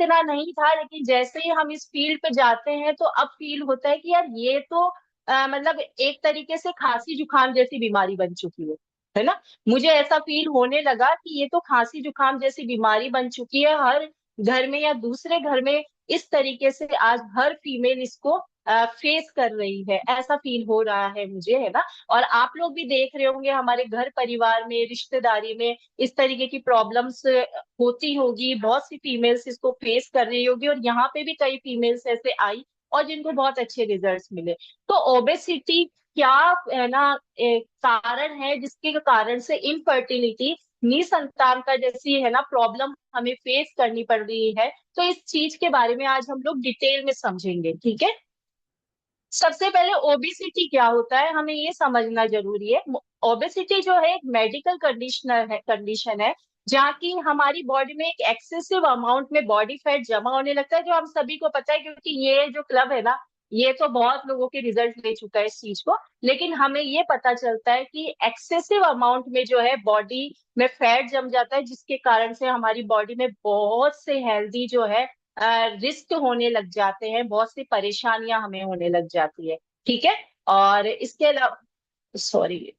इतना नहीं था, लेकिन जैसे ही हम इस फील्ड पे जाते हैं तो अब फील होता है कि यार ये तो मतलब एक तरीके से खांसी जुकाम जैसी बीमारी बन चुकी है ना। मुझे ऐसा फील होने लगा कि ये तो खांसी जुकाम जैसी बीमारी बन चुकी है हर घर में, या दूसरे घर में इस तरीके से आज हर फीमेल इसको फेस कर रही है, ऐसा फील हो रहा है मुझे, है ना। और आप लोग भी देख रहे होंगे हमारे घर परिवार में, रिश्तेदारी में इस तरीके की प्रॉब्लम्स होती होगी, बहुत सी फीमेल्स इसको फेस कर रही होगी, और यहाँ पे भी कई फीमेल्स ऐसे आई और जिनको बहुत अच्छे रिजल्ट्स मिले। तो ओबेसिटी क्या है ना, एक कारण है जिसके कारण से इनफर्टिलिटी, निसंतान का जैसी है ना प्रॉब्लम हमें फेस करनी पड़ रही है। तो इस चीज के बारे में आज हम लोग डिटेल में समझेंगे, ठीक है। सबसे पहले ओबेसिटी क्या होता है हमें ये समझना जरूरी है। ओबेसिटी जो है एक मेडिकल कंडीशन है जहाँ की हमारी बॉडी में एक एक्सेसिव अमाउंट में बॉडी फैट जमा होने लगता है, जो हम सभी को पता है, क्योंकि ये जो क्लब है ना, ये तो बहुत लोगों के रिजल्ट ले चुका है इस चीज को। लेकिन हमें ये पता चलता है कि एक्सेसिव अमाउंट में जो है बॉडी में फैट जम जाता है, जिसके कारण से हमारी बॉडी में बहुत से हेल्दी जो है रिस्क होने लग जाते हैं, बहुत सी परेशानियां हमें होने लग जाती है, ठीक है। और इसके अलावा, सॉरी,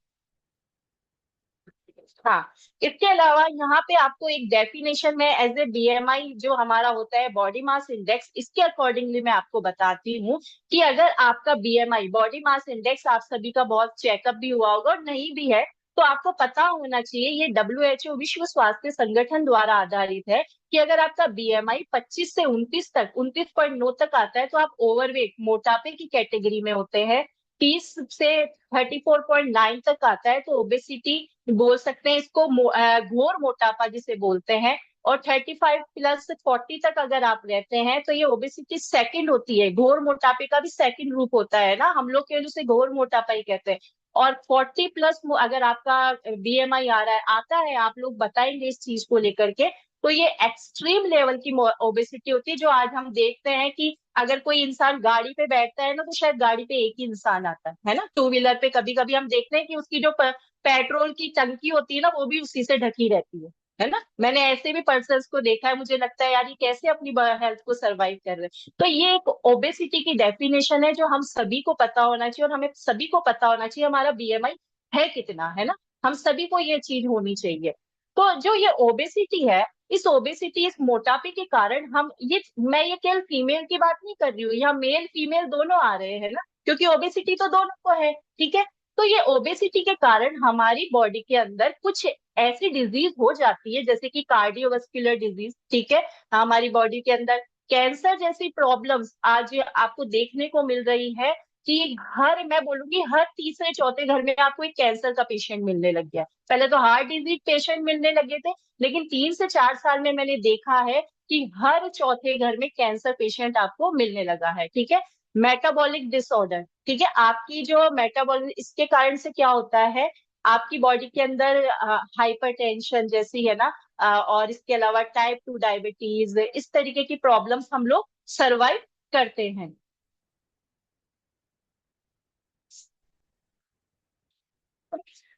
हाँ, इसके अलावा यहाँ पे आपको एक डेफिनेशन में एज ए बीएमआई जो हमारा होता है बॉडी मास इंडेक्स, इसके अकॉर्डिंगली मैं आपको बताती हूँ कि अगर आपका बीएमआई बॉडी मास इंडेक्स, आप सभी का बहुत चेकअप भी हुआ होगा, और नहीं भी है तो आपको पता होना चाहिए, ये डब्ल्यूएचओ विश्व स्वास्थ्य संगठन द्वारा आधारित है, कि अगर आपका बीएमआई 25 से 29 तक, 29.9 तक आता है तो आप ओवरवेट, मोटापे की कैटेगरी में होते हैं। 30 से 34.9 तक आता है तो ओबेसिटी बोल सकते हैं इसको, घोर मोटापा जिसे बोलते हैं। और 35 प्लस 40 तक अगर आप रहते हैं तो ये ओबेसिटी सेकंड होती है, घोर मोटापे का भी सेकंड रूप होता है ना, हम लोग के वजह से घोर मोटापा ही कहते हैं। और 40 प्लस अगर आपका बीएमआई आ रहा है, आता है, आप लोग बताएंगे इस चीज को लेकर के, तो ये एक्सट्रीम लेवल की ओबेसिटी होती है, जो आज हम देखते हैं कि अगर कोई इंसान गाड़ी पे बैठता है ना, तो शायद गाड़ी पे एक ही इंसान आता है ना, टू व्हीलर पे कभी कभी हम देखते हैं कि उसकी जो पेट्रोल की टंकी होती है ना, वो भी उसी से ढकी रहती है ना। मैंने ऐसे भी पर्सन्स को देखा है, मुझे लगता है यार ये कैसे अपनी हेल्थ को सरवाइव कर रहे हैं। तो ये एक ओबेसिटी की डेफिनेशन है जो हम सभी को पता होना चाहिए, और हमें सभी को पता होना चाहिए हमारा बीएमआई है कितना, है ना। हम सभी को ये चीज होनी चाहिए। तो जो ये ओबेसिटी है, इस ओबेसिटी, इस मोटापे के कारण हम ये, मैं ये केवल फीमेल की बात नहीं कर रही हूँ, यहाँ मेल फीमेल दोनों आ रहे हैं ना, क्योंकि ओबेसिटी तो दोनों को है, ठीक है। तो ये ओबेसिटी के कारण हमारी बॉडी के अंदर कुछ ऐसी डिजीज हो जाती है, जैसे कि कार्डियोवास्कुलर डिजीज, ठीक है। हमारी बॉडी के अंदर कैंसर जैसी प्रॉब्लम्स आज आपको देखने को मिल रही है, कि हर, मैं बोलूंगी हर तीसरे चौथे घर में आपको एक कैंसर का पेशेंट मिलने लग गया। पहले तो हार्ट डिजीज पेशेंट मिलने लगे थे, लेकिन 3 से 4 साल में मैंने देखा है कि हर चौथे घर में कैंसर पेशेंट आपको मिलने लगा है, ठीक है। मेटाबॉलिक डिसऑर्डर, ठीक है, आपकी जो मेटाबॉलिक, इसके कारण से क्या होता है, आपकी बॉडी के अंदर हाइपरटेंशन जैसी है ना, और इसके अलावा टाइप 2 डायबिटीज, इस तरीके की प्रॉब्लम्स हम लोग सरवाइव करते हैं।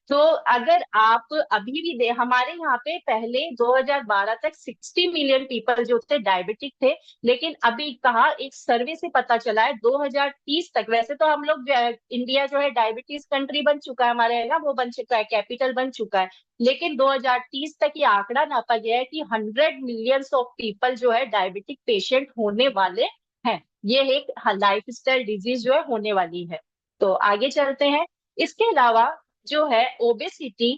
तो अगर आप अभी भी दे, हमारे यहाँ पे पहले 2012 तक 60 मिलियन पीपल जो थे डायबिटिक थे, लेकिन अभी कहा एक सर्वे से पता चला है 2030 तक, वैसे तो हम लोग इंडिया जो है डायबिटीज कंट्री बन चुका है, हमारे है ना, वो बन चुका है, कैपिटल बन चुका है, लेकिन 2030 तक ये आंकड़ा नापा गया है कि 100 मिलियंस ऑफ पीपल जो है डायबिटिक पेशेंट होने वाले हैं। ये एक लाइफ स्टाइल डिजीज जो है होने वाली है। तो आगे चलते हैं। इसके अलावा जो है ओबेसिटी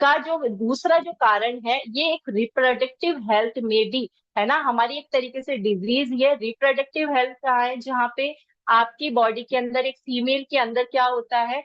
का जो दूसरा जो कारण है, ये एक रिप्रोडक्टिव हेल्थ में भी है ना, हमारी एक तरीके से डिजीज, ये रिप्रोडक्टिव हेल्थ का है, जहाँ पे आपकी बॉडी के अंदर, एक फीमेल के अंदर क्या होता है,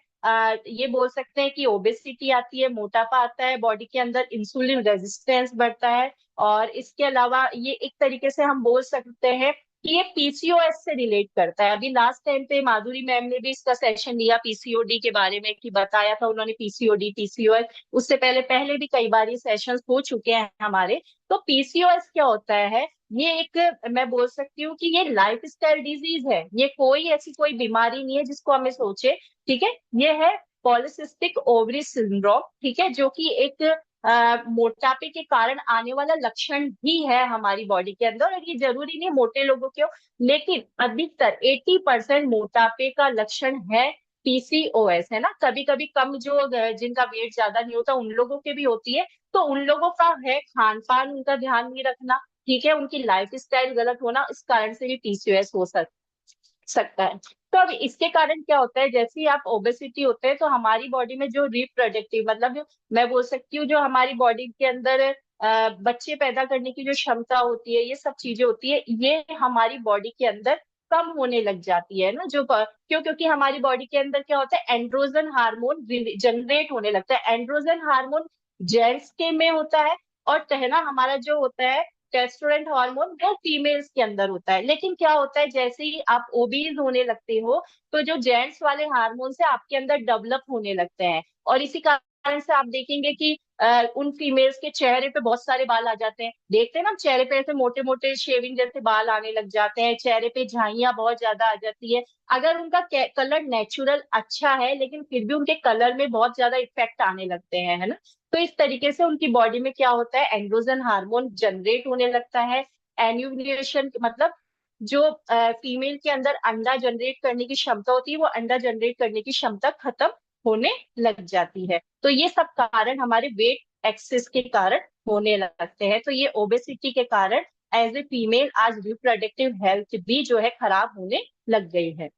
ये बोल सकते हैं कि ओबेसिटी आती है, मोटापा आता है बॉडी के अंदर, इंसुलिन रेजिस्टेंस बढ़ता है। और इसके अलावा ये एक तरीके से हम बोल सकते हैं कि ये पीसीओएस से रिलेट करता है। अभी लास्ट टाइम पे माधुरी मैम ने भी इसका सेशन लिया पीसीओडी के बारे में, कि बताया था उन्होंने पीसीओडी, पीसीओएस, उससे पहले पहले भी कई बार ये सेशंस हो चुके हैं हमारे। तो पीसीओएस क्या होता है, ये एक, मैं बोल सकती हूँ कि ये लाइफ स्टाइल डिजीज है, ये कोई ऐसी कोई बीमारी नहीं है जिसको हमें सोचे, ठीक है। ये है पॉलिसिस्टिक ओवरी सिंड्रोम, ठीक है, जो कि एक मोटापे के कारण आने वाला लक्षण भी है हमारी बॉडी के अंदर, और ये जरूरी नहीं मोटे लोगों के हो, लेकिन अधिकतर 80% मोटापे का लक्षण है पीसीओएस, है ना। कभी कभी कम जो जिनका वेट ज्यादा नहीं होता उन लोगों के भी होती है, तो उन लोगों का है खान पान उनका ध्यान नहीं रखना, ठीक है, उनकी लाइफ स्टाइल गलत होना, इस कारण से भी पीसीओएस हो सकता है। तो अब इसके कारण क्या होता है, जैसे ही आप ओबेसिटी होते हैं तो हमारी बॉडी में जो रिप्रोडक्टिव मतलब जो मैं बोल सकती हूँ जो हमारी बॉडी के अंदर बच्चे पैदा करने की जो क्षमता होती है, ये सब चीजें होती है, ये हमारी बॉडी के अंदर कम होने लग जाती है ना। क्योंकि हमारी बॉडी के अंदर क्या होता है, एंड्रोजन हार्मोन जनरेट होने लगता है। एंड्रोजन हार्मोन जेंट्स के में होता है, और है हमारा जो होता है टेस्टोस्टेरोन हार्मोन वो फीमेल्स के अंदर होता है। लेकिन क्या होता है, जैसे ही आप ओबीज होने लगते हो तो जो जेंट्स वाले हार्मोन है आपके अंदर डेवलप होने लगते हैं, और इसी कारण से आप देखेंगे कि उन फीमेल्स के चेहरे पे बहुत सारे बाल आ जाते हैं। देखते हैं ना, चेहरे पे ऐसे मोटे मोटे शेविंग जैसे बाल आने लग जाते हैं, चेहरे पे झाइयां बहुत ज्यादा आ जाती है। अगर उनका कलर नेचुरल अच्छा है लेकिन फिर भी उनके कलर में बहुत ज्यादा इफेक्ट आने लगते हैं, है ना। तो इस तरीके से उनकी बॉडी में क्या होता है, एंड्रोजन हार्मोन जनरेट होने लगता है। एन्यूवलेशन मतलब जो फीमेल के अंदर अंडा जनरेट करने की क्षमता होती है, वो अंडा जनरेट करने की क्षमता खत्म होने लग जाती है। तो ये सब कारण हमारे वेट एक्सेस के कारण होने लगते हैं। तो ये ओबेसिटी के कारण एज ए फीमेल आज रिप्रोडक्टिव हेल्थ भी जो है खराब होने लग गई है।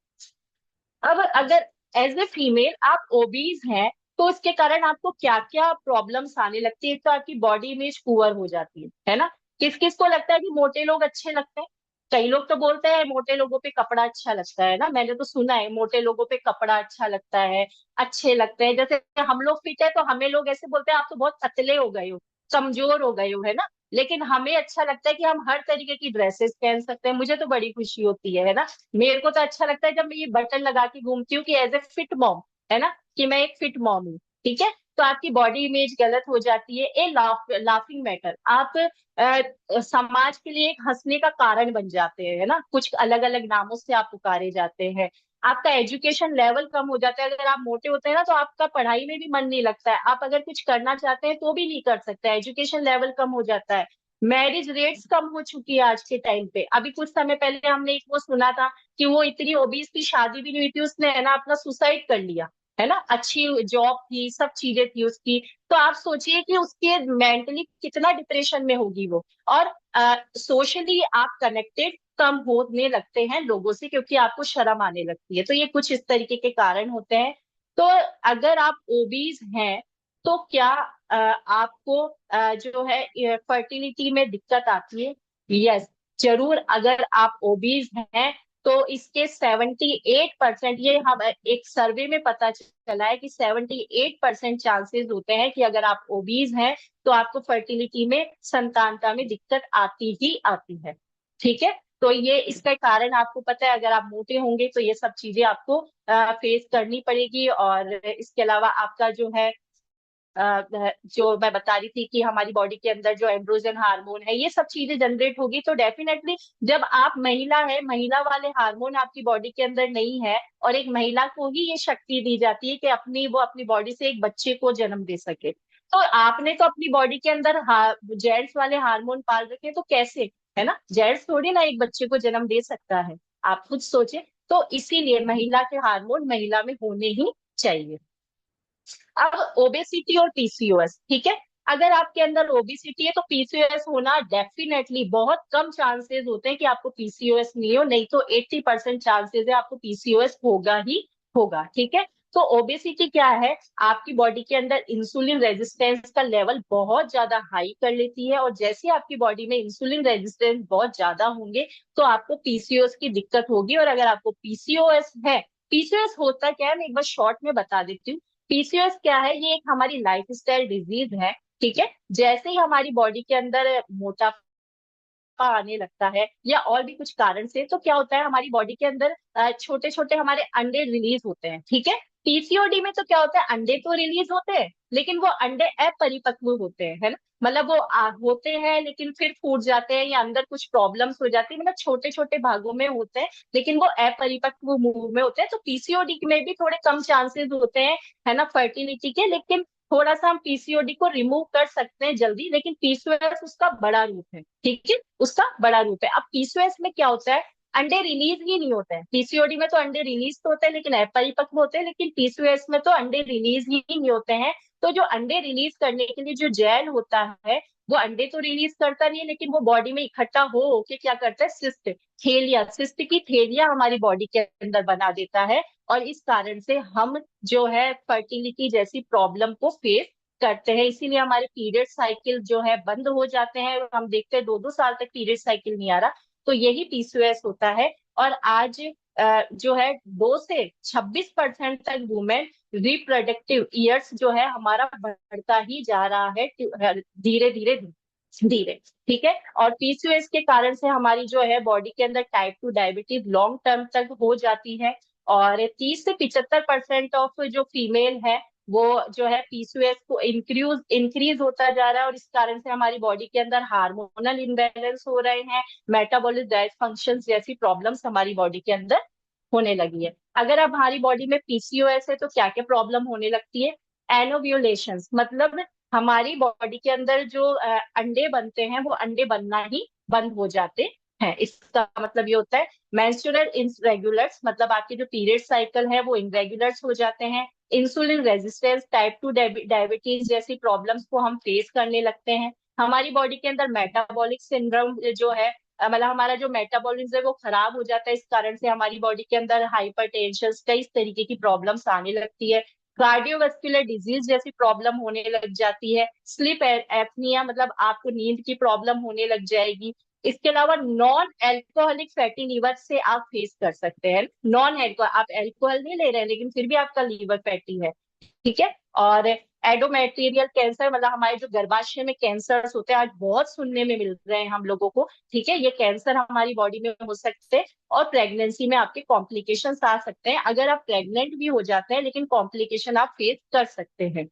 अब अगर एज ए फीमेल आप ओबीज हैं तो इसके कारण आपको क्या क्या प्रॉब्लम्स आने लगती है। तो आपकी बॉडी इमेज पुअर हो जाती है ना। किस किस को लगता है कि मोटे लोग अच्छे लगते हैं? कई लोग तो बोलते हैं मोटे लोगों पे कपड़ा अच्छा लगता है ना, मैंने तो सुना है मोटे लोगों पे कपड़ा अच्छा लगता है, अच्छे लगते हैं। जैसे हम लोग फिट है तो हमें लोग ऐसे बोलते हैं आप तो बहुत पतले हो गए हो, कमजोर हो गए हो, है ना। लेकिन हमें अच्छा लगता है कि हम हर तरीके की ड्रेसेस पहन सकते हैं, मुझे तो बड़ी खुशी होती है ना। मेरे को तो अच्छा लगता है जब मैं ये बटन लगा के घूमती हूँ कि एज ए फिट मॉम, है ना, कि मैं एक फिट मॉम हूँ, ठीक है। तो आपकी बॉडी इमेज गलत हो जाती है। ए लाफिंग मैटर, आप समाज के लिए एक हंसने का कारण बन जाते हैं, है ना। कुछ अलग अलग नामों से आप पुकारे जाते हैं। आपका एजुकेशन लेवल कम हो जाता है, अगर आप मोटे होते हैं ना तो आपका पढ़ाई में भी मन नहीं लगता है, आप अगर कुछ करना चाहते हैं तो भी नहीं कर सकते, एजुकेशन लेवल कम हो जाता है। मैरिज रेट्स कम हो चुकी है आज के टाइम पे। अभी कुछ समय पहले हमने एक वो सुना था कि वो इतनी ओबीस थी, शादी भी नहीं हुई थी, उसने है ना अपना सुसाइड कर लिया, है ना। अच्छी जॉब थी, सब चीजें थी उसकी। तो आप सोचिए कि उसके मेंटली कितना डिप्रेशन में होगी वो। और सोशली आप कनेक्टेड कम होने लगते हैं लोगों से, क्योंकि आपको शर्म आने लगती है। तो ये कुछ इस तरीके के कारण होते हैं। तो अगर आप ओबीज हैं तो क्या आपको जो है फर्टिलिटी में दिक्कत आती है? यस, जरूर। अगर आप ओबीज हैं तो इसके 78%, ये हम एक सर्वे में पता चला है कि 78% चांसेस होते हैं कि अगर आप ओबीज हैं तो आपको फर्टिलिटी में, संतानता में दिक्कत आती ही आती है, ठीक है। तो ये इसका कारण आपको पता है, अगर आप मोटे होंगे तो ये सब चीजें आपको फेस करनी पड़ेगी। और इसके अलावा आपका जो है जो मैं बता रही थी कि हमारी बॉडी के अंदर जो एंड्रोजन हार्मोन है, ये सब चीजें जनरेट होगी। तो डेफिनेटली जब आप महिला है, महिला वाले हार्मोन आपकी बॉडी के अंदर नहीं है, और एक महिला को ही ये शक्ति दी जाती है कि वो अपनी बॉडी से एक बच्चे को जन्म दे सके। तो आपने तो अपनी बॉडी के अंदर जेंट्स वाले हार्मोन पाल रखे हैं, तो कैसे, है ना। जेंट्स थोड़ी ना एक बच्चे को जन्म दे सकता है, आप खुद सोचे। तो इसीलिए महिला के हार्मोन महिला में होने ही चाहिए। अब ओबेसिटी और पीसीओएस, ठीक है। अगर आपके अंदर ओबेसिटी है तो पीसीओएस होना डेफिनेटली, बहुत कम चांसेस होते हैं कि आपको पीसीओएस नहीं हो, नहीं तो 80% चांसेस है आपको पीसीओएस होगा ही होगा, ठीक है। तो ओबेसिटी क्या है, आपकी बॉडी के अंदर इंसुलिन रेजिस्टेंस का लेवल बहुत ज्यादा हाई कर लेती है, और जैसे आपकी बॉडी में इंसुलिन रेजिस्टेंस बहुत ज्यादा होंगे तो आपको पीसीओएस की दिक्कत होगी। और अगर आपको पीसीओएस है, पीसीओएस होता क्या है मैं एक बार शॉर्ट में बता देती हूँ। पीसीओएस क्या है, ये एक हमारी लाइफस्टाइल डिजीज है, ठीक है। जैसे ही हमारी बॉडी के अंदर मोटापा आने लगता है या और भी कुछ कारण से, तो क्या होता है हमारी बॉडी के अंदर छोटे छोटे हमारे अंडे रिलीज होते हैं, ठीक है। पीसीओडी में तो क्या होता है, अंडे तो रिलीज होते हैं लेकिन वो अंडे अपरिपक्व होते हैं, है ना। मतलब वो होते हैं लेकिन फिर फूट जाते हैं या अंदर कुछ प्रॉब्लम्स हो जाती है, मतलब छोटे छोटे भागों में होते हैं लेकिन वो अपरिपक्व मुंह में होते हैं। तो पीसीओडी में भी थोड़े कम चांसेस होते हैं, है ना, फर्टिलिटी के। लेकिन थोड़ा सा हम पीसीओडी को रिमूव कर सकते हैं जल्दी, लेकिन पीसीओएस उसका बड़ा रूप है, ठीक है, उसका बड़ा रूप है। अब पीसीओएस में क्या होता है, अंडे रिलीज ही नहीं होते हैं। पीसीओडी में तो अंडे रिलीज तो होते हैं लेकिन अपरिपक्व होते हैं, लेकिन पीसीओएस में तो अंडे रिलीज ही नहीं होते हैं। तो जो अंडे रिलीज करने के लिए जो जेल होता है, वो अंडे तो रिलीज करता नहीं है, लेकिन वो बॉडी में इकट्ठा हो के क्या करता है, सिस्ट, थैलिया, सिस्ट की थैलिया हमारी बॉडी के अंदर बना देता है। और इस कारण से हम जो है फर्टिलिटी जैसी प्रॉब्लम को फेस करते हैं। इसीलिए हमारे पीरियड साइकिल जो है बंद हो जाते हैं, हम देखते हैं 2-2 साल तक पीरियड साइकिल नहीं आ रहा। तो यही पीसीओएस होता है। और आज जो है 2 से 26% तक वुमेन रिप्रोडक्टिव ईयर्स जो है हमारा बढ़ता ही जा रहा है, धीरे धीरे धीरे, ठीक है। और पीसीओएस के कारण से हमारी जो है बॉडी के अंदर टाइप 2 डायबिटीज लॉन्ग टर्म तक हो जाती है। और 30 से 75% ऑफ जो फीमेल है वो जो है पीसीओएस को इंक्रीज इंक्रीज होता जा रहा है। और इस कारण से हमारी बॉडी के अंदर हार्मोनल इम्बैलेंस हो रहे हैं, मेटाबॉलिक डिसफंक्शन जैसी प्रॉब्लम्स हमारी बॉडी के अंदर होने लगी है। अगर अब हमारी बॉडी में पीसीओएस है तो क्या क्या प्रॉब्लम होने लगती है, एनोव्यूलेशंस, मतलब हमारी बॉडी के अंदर जो अंडे बनते हैं वो अंडे बनना ही बंद हो जाते हैं। इसका मतलब ये होता है मेंस्ट्रुअल इरेगुलर्स, मतलब आपके जो पीरियड साइकिल है वो इरेगुलर्स हो जाते हैं। इंसुलिन रेजिस्टेंस, टाइप 2 डायबिटीज जैसी प्रॉब्लम्स को हम फेस करने लगते हैं। हमारी बॉडी के अंदर मेटाबॉलिक सिंड्रोम जो है, मतलब हमारा जो मेटाबॉलिज्म है वो खराब हो जाता है। इस कारण से हमारी बॉडी के अंदर हाइपरटेंशन, कई तरीके की प्रॉब्लम्स आने लगती है। कार्डियोवास्कुलर डिजीज जैसी प्रॉब्लम होने लग जाती है। स्लीप एपनिया, मतलब आपको नींद की प्रॉब्लम होने लग जाएगी। इसके अलावा नॉन एल्कोहलिक फैटी लीवर से आप फेस कर सकते हैं। नॉन एल्कोहल, आप एल्कोहल नहीं ले रहे हैं लेकिन फिर भी आपका लीवर फैटी है, ठीक है। और एडोमेटेरियल कैंसर, मतलब हमारे जो गर्भाशय में कैंसर होते हैं आज बहुत सुनने में मिल रहे हैं हम लोगों को, ठीक है, ये कैंसर हमारी बॉडी में हो सकते हैं। और प्रेगनेंसी में आपके कॉम्प्लिकेशंस आ सकते हैं, अगर आप प्रेग्नेंट भी हो जाते हैं लेकिन कॉम्प्लिकेशन आप फेस कर सकते हैं।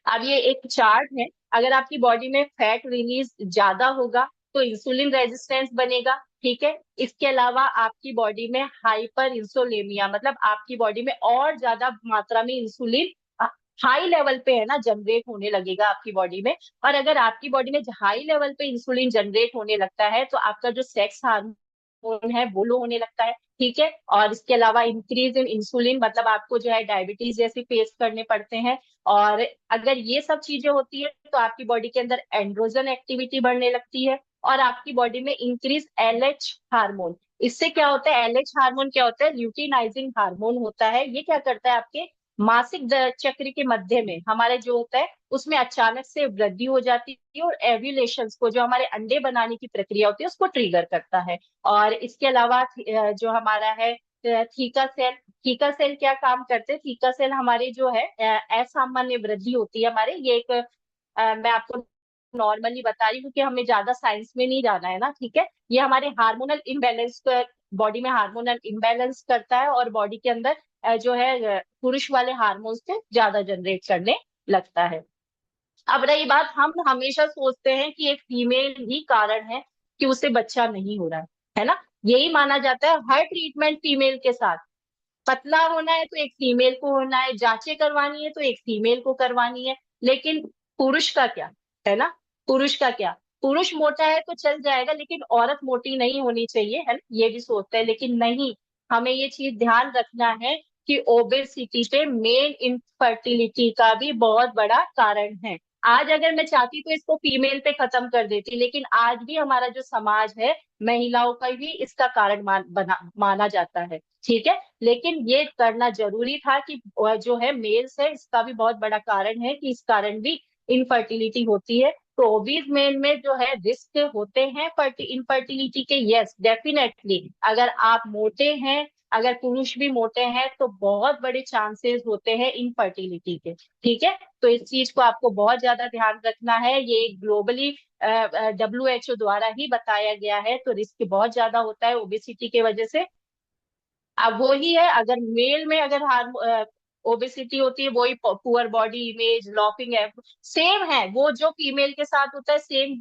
अब ये एक चार्ट है, अगर आपकी बॉडी में फैट रिलीज ज्यादा होगा तो इंसुलिन रेजिस्टेंस बनेगा, ठीक है। इसके अलावा आपकी बॉडी में हाइपर इंसुलेमिया, मतलब आपकी बॉडी में और ज्यादा मात्रा में इंसुलिन हाई लेवल पे है ना जनरेट होने लगेगा आपकी बॉडी में। और अगर आपकी बॉडी में हाई लेवल पे इंसुलिन जनरेट होने लगता है तो आपका जो सेक्स हार्मोन है वो लो होने लगता है, ठीक है। और इसके अलावा इंक्रीज इन इंसुलिन, मतलब आपको जो है डायबिटीज जैसे फेस करने पड़ते हैं। और अगर ये सब चीजें होती है तो आपकी बॉडी के अंदर एंड्रोजन एक्टिविटी बढ़ने लगती है। और आपकी बॉडी में इंक्रीज एलएच हार्मोन, इससे क्या होता है, एलएच हार्मोन क्या होता है, ल्यूटिनाइजिंग हार्मोन होता है। ये क्या करता है, आपके मासिक चक्र के मध्य में हमारे जो होता है उसमें अचानक से वृद्धि हो जाती है और एव्यूलेशन को, जो हमारे अंडे बनाने की प्रक्रिया होती है, उसको ट्रिगर करता है। और इसके अलावा जो हमारा है थीका सेल, थीका सेल क्या काम करते हैं, थीका सेल हमारे जो है असामान्य वृद्धि होती है हमारे, ये एक मैं आपको नॉर्मली बता रही हूँ क्योंकि हमें ज्यादा साइंस में नहीं जाना है ना, ठीक है। ये हमारे हार्मोनल इम्बैलेंस, बॉडी में हार्मोनल इम्बैलेंस करता है और बॉडी के अंदर जो है पुरुष वाले हार्मोन्स से ज्यादा जनरेट करने लगता है। अब रही बात, हम हमेशा सोचते हैं कि एक फीमेल ही कारण है कि उसे बच्चा नहीं हो रहा है ना, यही माना जाता है हर ट्रीटमेंट फीमेल के साथ। पतला होना है तो एक फीमेल को होना है, जांचें करवानी है तो एक फीमेल को करवानी है। लेकिन पुरुष का क्या, है ना, पुरुष का क्या, पुरुष मोटा है तो चल जाएगा लेकिन औरत मोटी नहीं होनी चाहिए, है ना, ये भी सोचते हैं। लेकिन नहीं, हमें ये चीज ध्यान रखना है कि ओबेसिटी पे मेल इनफर्टिलिटी का भी बहुत बड़ा कारण है। आज अगर मैं चाहती तो इसको फीमेल पे खत्म कर देती, लेकिन आज भी हमारा जो समाज है महिलाओं का भी इसका कारण माना जाता है, ठीक है। लेकिन ये करना जरूरी था कि जो है मेल्स है इसका भी बहुत बड़ा कारण है कि इस कारण भी इनफर्टिलिटी होती है। तो ओबीज मेल में जो है रिस्क होते हैं इनफर्टिलिटी के, यस डेफिनेटली। अगर आप मोटे हैं, अगर पुरुष भी मोटे हैं तो बहुत बड़े चांसेस होते हैं इनफर्टिलिटी के, ठीक है। तो इस चीज को आपको बहुत ज्यादा ध्यान रखना है, ये ग्लोबली WHO द्वारा ही बताया गया है। तो रिस्क बहुत ज्यादा होता है ओबेसिटी के वजह से। अब वो ही है, अगर मेल में अगर ओबेसिटी होती है, वही पुअर बॉडी इमेज, लॉफिंग है, सेम है वो जो फीमेल के साथ होता है सेम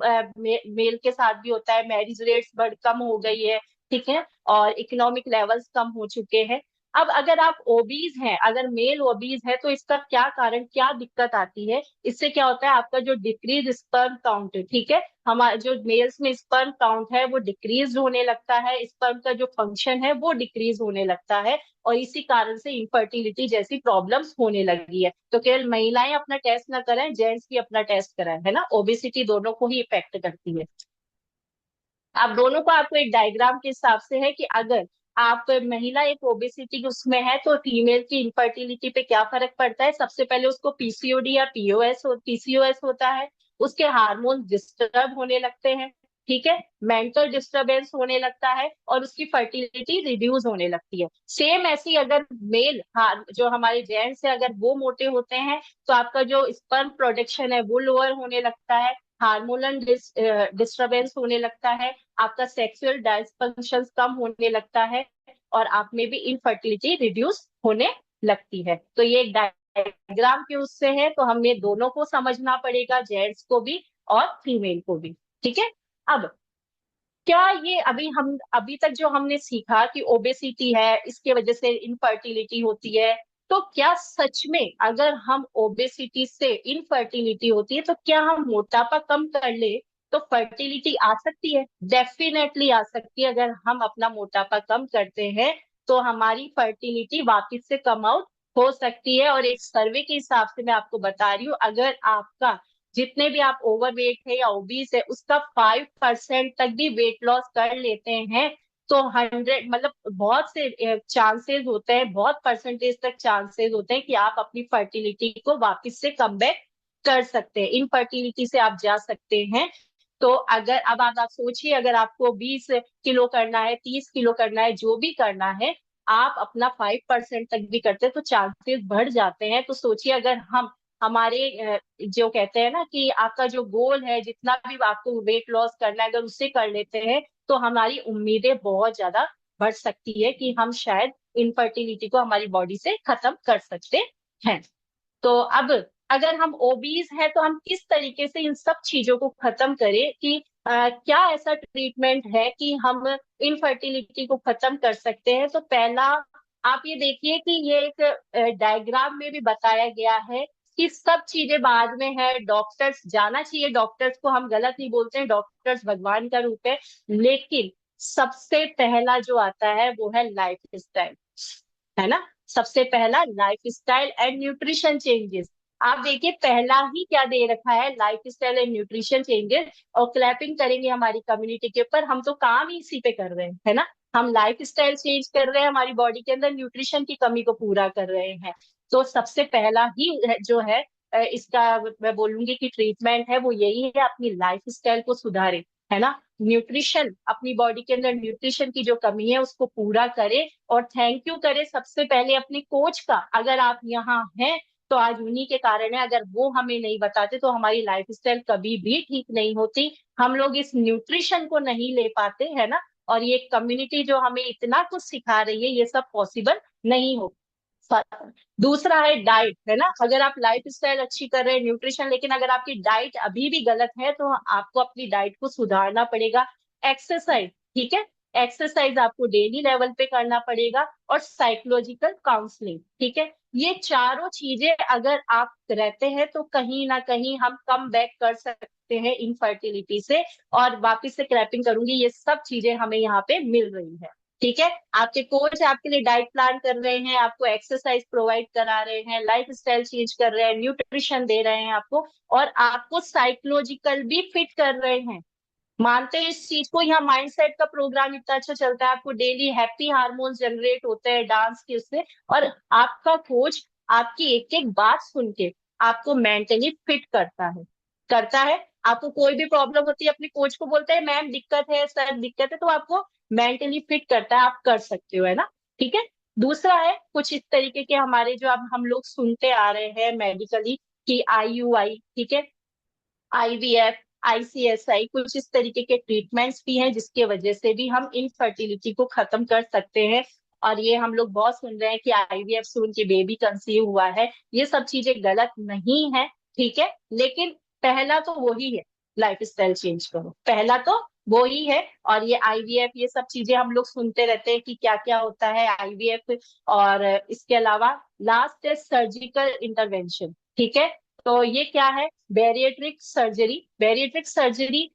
मेल के साथ भी होता है। मैरिज रेट्स बढ़ कम हो गई है, ठीक है, और इकोनॉमिक लेवल्स कम हो चुके हैं। अब अगर आप ओबीज हैं, अगर मेल ओबीज है, तो इसका क्या कारण, क्या दिक्कत आती है, इससे क्या होता है, आपका जो डिक्रीज स्पर्म काउंट है, ठीक है, हमारे जो मेल्स में स्पर्म काउंट है वो डिक्रीज होने लगता है, स्पर्म का जो फंक्शन है वो डिक्रीज होने लगता है, और इसी कारण से इनफर्टिलिटी जैसी प्रॉब्लम्स होने लगी है। तो केवल महिलाएं अपना टेस्ट ना कराएं, जेंट्स भी अपना टेस्ट कराएं, है ना, ओबेसिटी दोनों को ही इफेक्ट करती है। आप दोनों को, आपको एक डायग्राम के हिसाब से है कि अगर आप महिला एक ओबेसिटी उसमें है तो फीमेल की इनफर्टिलिटी पे क्या फर्क पड़ता है। सबसे पहले उसको पीसीओडी या पीसीओएस होता है, उसके हार्मोन डिस्टर्ब होने लगते हैं, ठीक है, मेंटल डिस्टरबेंस होने लगता है, और उसकी फर्टिलिटी रिड्यूस होने लगती है। सेम ऐसी अगर मेल, हाँ, जो हमारे जेंट्स है, अगर वो मोटे होते हैं तो आपका जो स्पर्म प्रोडक्शन है वो लोअर होने लगता है, हार्मोनल डिस्टरबेंस होने लगता है, आपका सेक्सुअल डायस्फंक्शन कम होने लगता है, और आप में भी इनफर्टिलिटी रिड्यूस होने लगती है। तो ये एक डायग्राम के उससे है, तो हमें दोनों को समझना पड़ेगा, जेंट्स को भी और फीमेल को भी, ठीक है। अब क्या ये अभी तक जो हमने सीखा कि ओबेसिटी है, इसके वजह से इनफर्टिलिटी होती है, तो क्या सच में अगर हम ओबेसिटी से इनफर्टिलिटी होती है तो क्या हम मोटापा कम कर ले तो फर्टिलिटी आ सकती है? डेफिनेटली आ सकती है। अगर हम अपना मोटापा कम करते हैं तो हमारी फर्टिलिटी वापस से कम आउट हो सकती है। और एक सर्वे के हिसाब से मैं आपको बता रही हूँ, अगर आपका जितने भी आप ओवरवेट है या ओबीस है उसका 5% तक भी वेट लॉस कर लेते हैं तो 100, मतलब बहुत से चांसेस होते हैं, बहुत परसेंटेज तक चांसेस होते हैं कि आप अपनी फर्टिलिटी को वापस से कम बैक कर सकते हैं, इनफर्टिलिटी से आप जा सकते हैं। तो अगर अब आप सोचिए, अगर आपको 20 किलो करना है, 30 किलो करना है, जो भी करना है, आप अपना 5% तक भी करते हैं तो चांसेस बढ़ जाते हैं। तो सोचिए, अगर हम हमारे जो कहते हैं ना कि आपका जो गोल है, जितना भी आपको वेट लॉस करना है, अगर उससे कर लेते हैं तो हमारी उम्मीदें बहुत ज्यादा बढ़ सकती है कि हम शायद इनफर्टिलिटी को हमारी बॉडी से खत्म कर सकते हैं। तो अब अगर हम ओबीज है तो हम किस तरीके से इन सब चीजों को खत्म करें कि क्या ऐसा ट्रीटमेंट है कि हम इनफर्टिलिटी को खत्म कर सकते हैं। तो पहला, आप ये देखिए कि ये एक डायग्राम में भी बताया गया है कि सब चीजें बाद में है, डॉक्टर्स जाना चाहिए, डॉक्टर्स को हम गलत नहीं बोलते हैं, डॉक्टर्स भगवान का रूप है, लेकिन सबसे पहला जो आता है वो है लाइफ स्टाइल, है ना। सबसे पहला life style and nutrition changes. आप देखिए पहला ही क्या दे रखा है, life style and nutrition changes. और क्लैपिंग करेंगे हमारी कम्युनिटी के ऊपर, हम तो काम ही इसी पे कर रहे हैं, है ना। हम लाइफ स्टाइल चेंज कर रहे हैं, हमारी बॉडी के अंदर न्यूट्रिशन की कमी को पूरा कर रहे हैं। तो सबसे पहला ही जो है इसका मैं बोलूंगी कि ट्रीटमेंट है वो यही है, अपनी लाइफ स्टाइल को सुधारे, है ना। न्यूट्रिशन, अपनी बॉडी के अंदर न्यूट्रिशन की जो कमी है उसको पूरा करे, और थैंक यू करे सबसे पहले अपने कोच का। अगर आप यहाँ हैं तो आज उन्हीं के कारण है, अगर वो हमें नहीं बताते तो हमारी लाइफ स्टाइल कभी भी ठीक नहीं होती, हम लोग इस न्यूट्रिशन को नहीं ले पाते, है ना। और ये कम्युनिटी जो हमें इतना कुछ सिखा रही है, ये सब पॉसिबल नहीं हो। दूसरा है डाइट, है ना। अगर आप लाइफ स्टाइल अच्छी कर रहे हैं, न्यूट्रिशन, लेकिन अगर आपकी डाइट अभी भी गलत है तो आपको अपनी डाइट को सुधारना पड़ेगा। एक्सरसाइज, ठीक है, एक्सरसाइज आपको डेली लेवल पे करना पड़ेगा, और साइकोलॉजिकल काउंसलिंग, ठीक है। ये चारों चीजें अगर आप रहते हैं तो कहीं ना कहीं हम कम बैक कर सकते हैं इनफर्टिलिटी से। और वापिस से क्रैपिंग करूंगी, ये सब चीजें हमें यहाँ पे मिल रही है, ठीक है। आपके कोच आपके लिए डाइट प्लान कर रहे हैं, आपको एक्सरसाइज प्रोवाइड करा रहे हैं, लाइफ स्टाइल चेंज कर रहे हैं, न्यूट्रिशन दे रहे हैं आपको, और आपको साइकोलॉजिकल भी फिट कर रहे हैं। मानते हैं इस चीज को, यहाँ माइंडसेट का प्रोग्राम इतना अच्छा चलता है, आपको डेली हैप्पी हार्मोन्स जनरेट होते हैं डांस के उससे, और आपका कोच आपकी एक एक बात सुन के आपको मेंटली फिट करता है। आपको कोई भी प्रॉब्लम होती है अपने कोच को बोलते हैं मैम दिक्कत है, सर दिक्कत है, तो आपको मेंटली फिट करता है, आप कर सकते हो, है ना, ठीक है। दूसरा है कुछ इस तरीके के हमारे जो अब हम लोग सुनते आ रहे हैं मेडिकली कि आईयूआई, ठीक है, आईवीएफ, आईसीएसआई, कुछ इस तरीके के ट्रीटमेंट्स भी हैं जिसके वजह से भी हम इनफर्टिलिटी को खत्म कर सकते हैं। और ये हम लोग बहुत सुन रहे हैं कि आईवीएफ से उनके बेबी कंसीव हुआ है, ये सब चीजें गलत नहीं है, ठीक है। लेकिन पहला तो वही है, लाइफ स्टाइल चेंज करो, पहला तो वो ही है। और ये आईवीएफ, ये सब चीजें हम लोग सुनते रहते हैं कि क्या क्या होता है आईवीएफ। और इसके अलावा लास्ट है सर्जिकल इंटरवेंशन, ठीक है। तो ये क्या है? Bariatric surgery. बैरिएट्रिक सर्जरी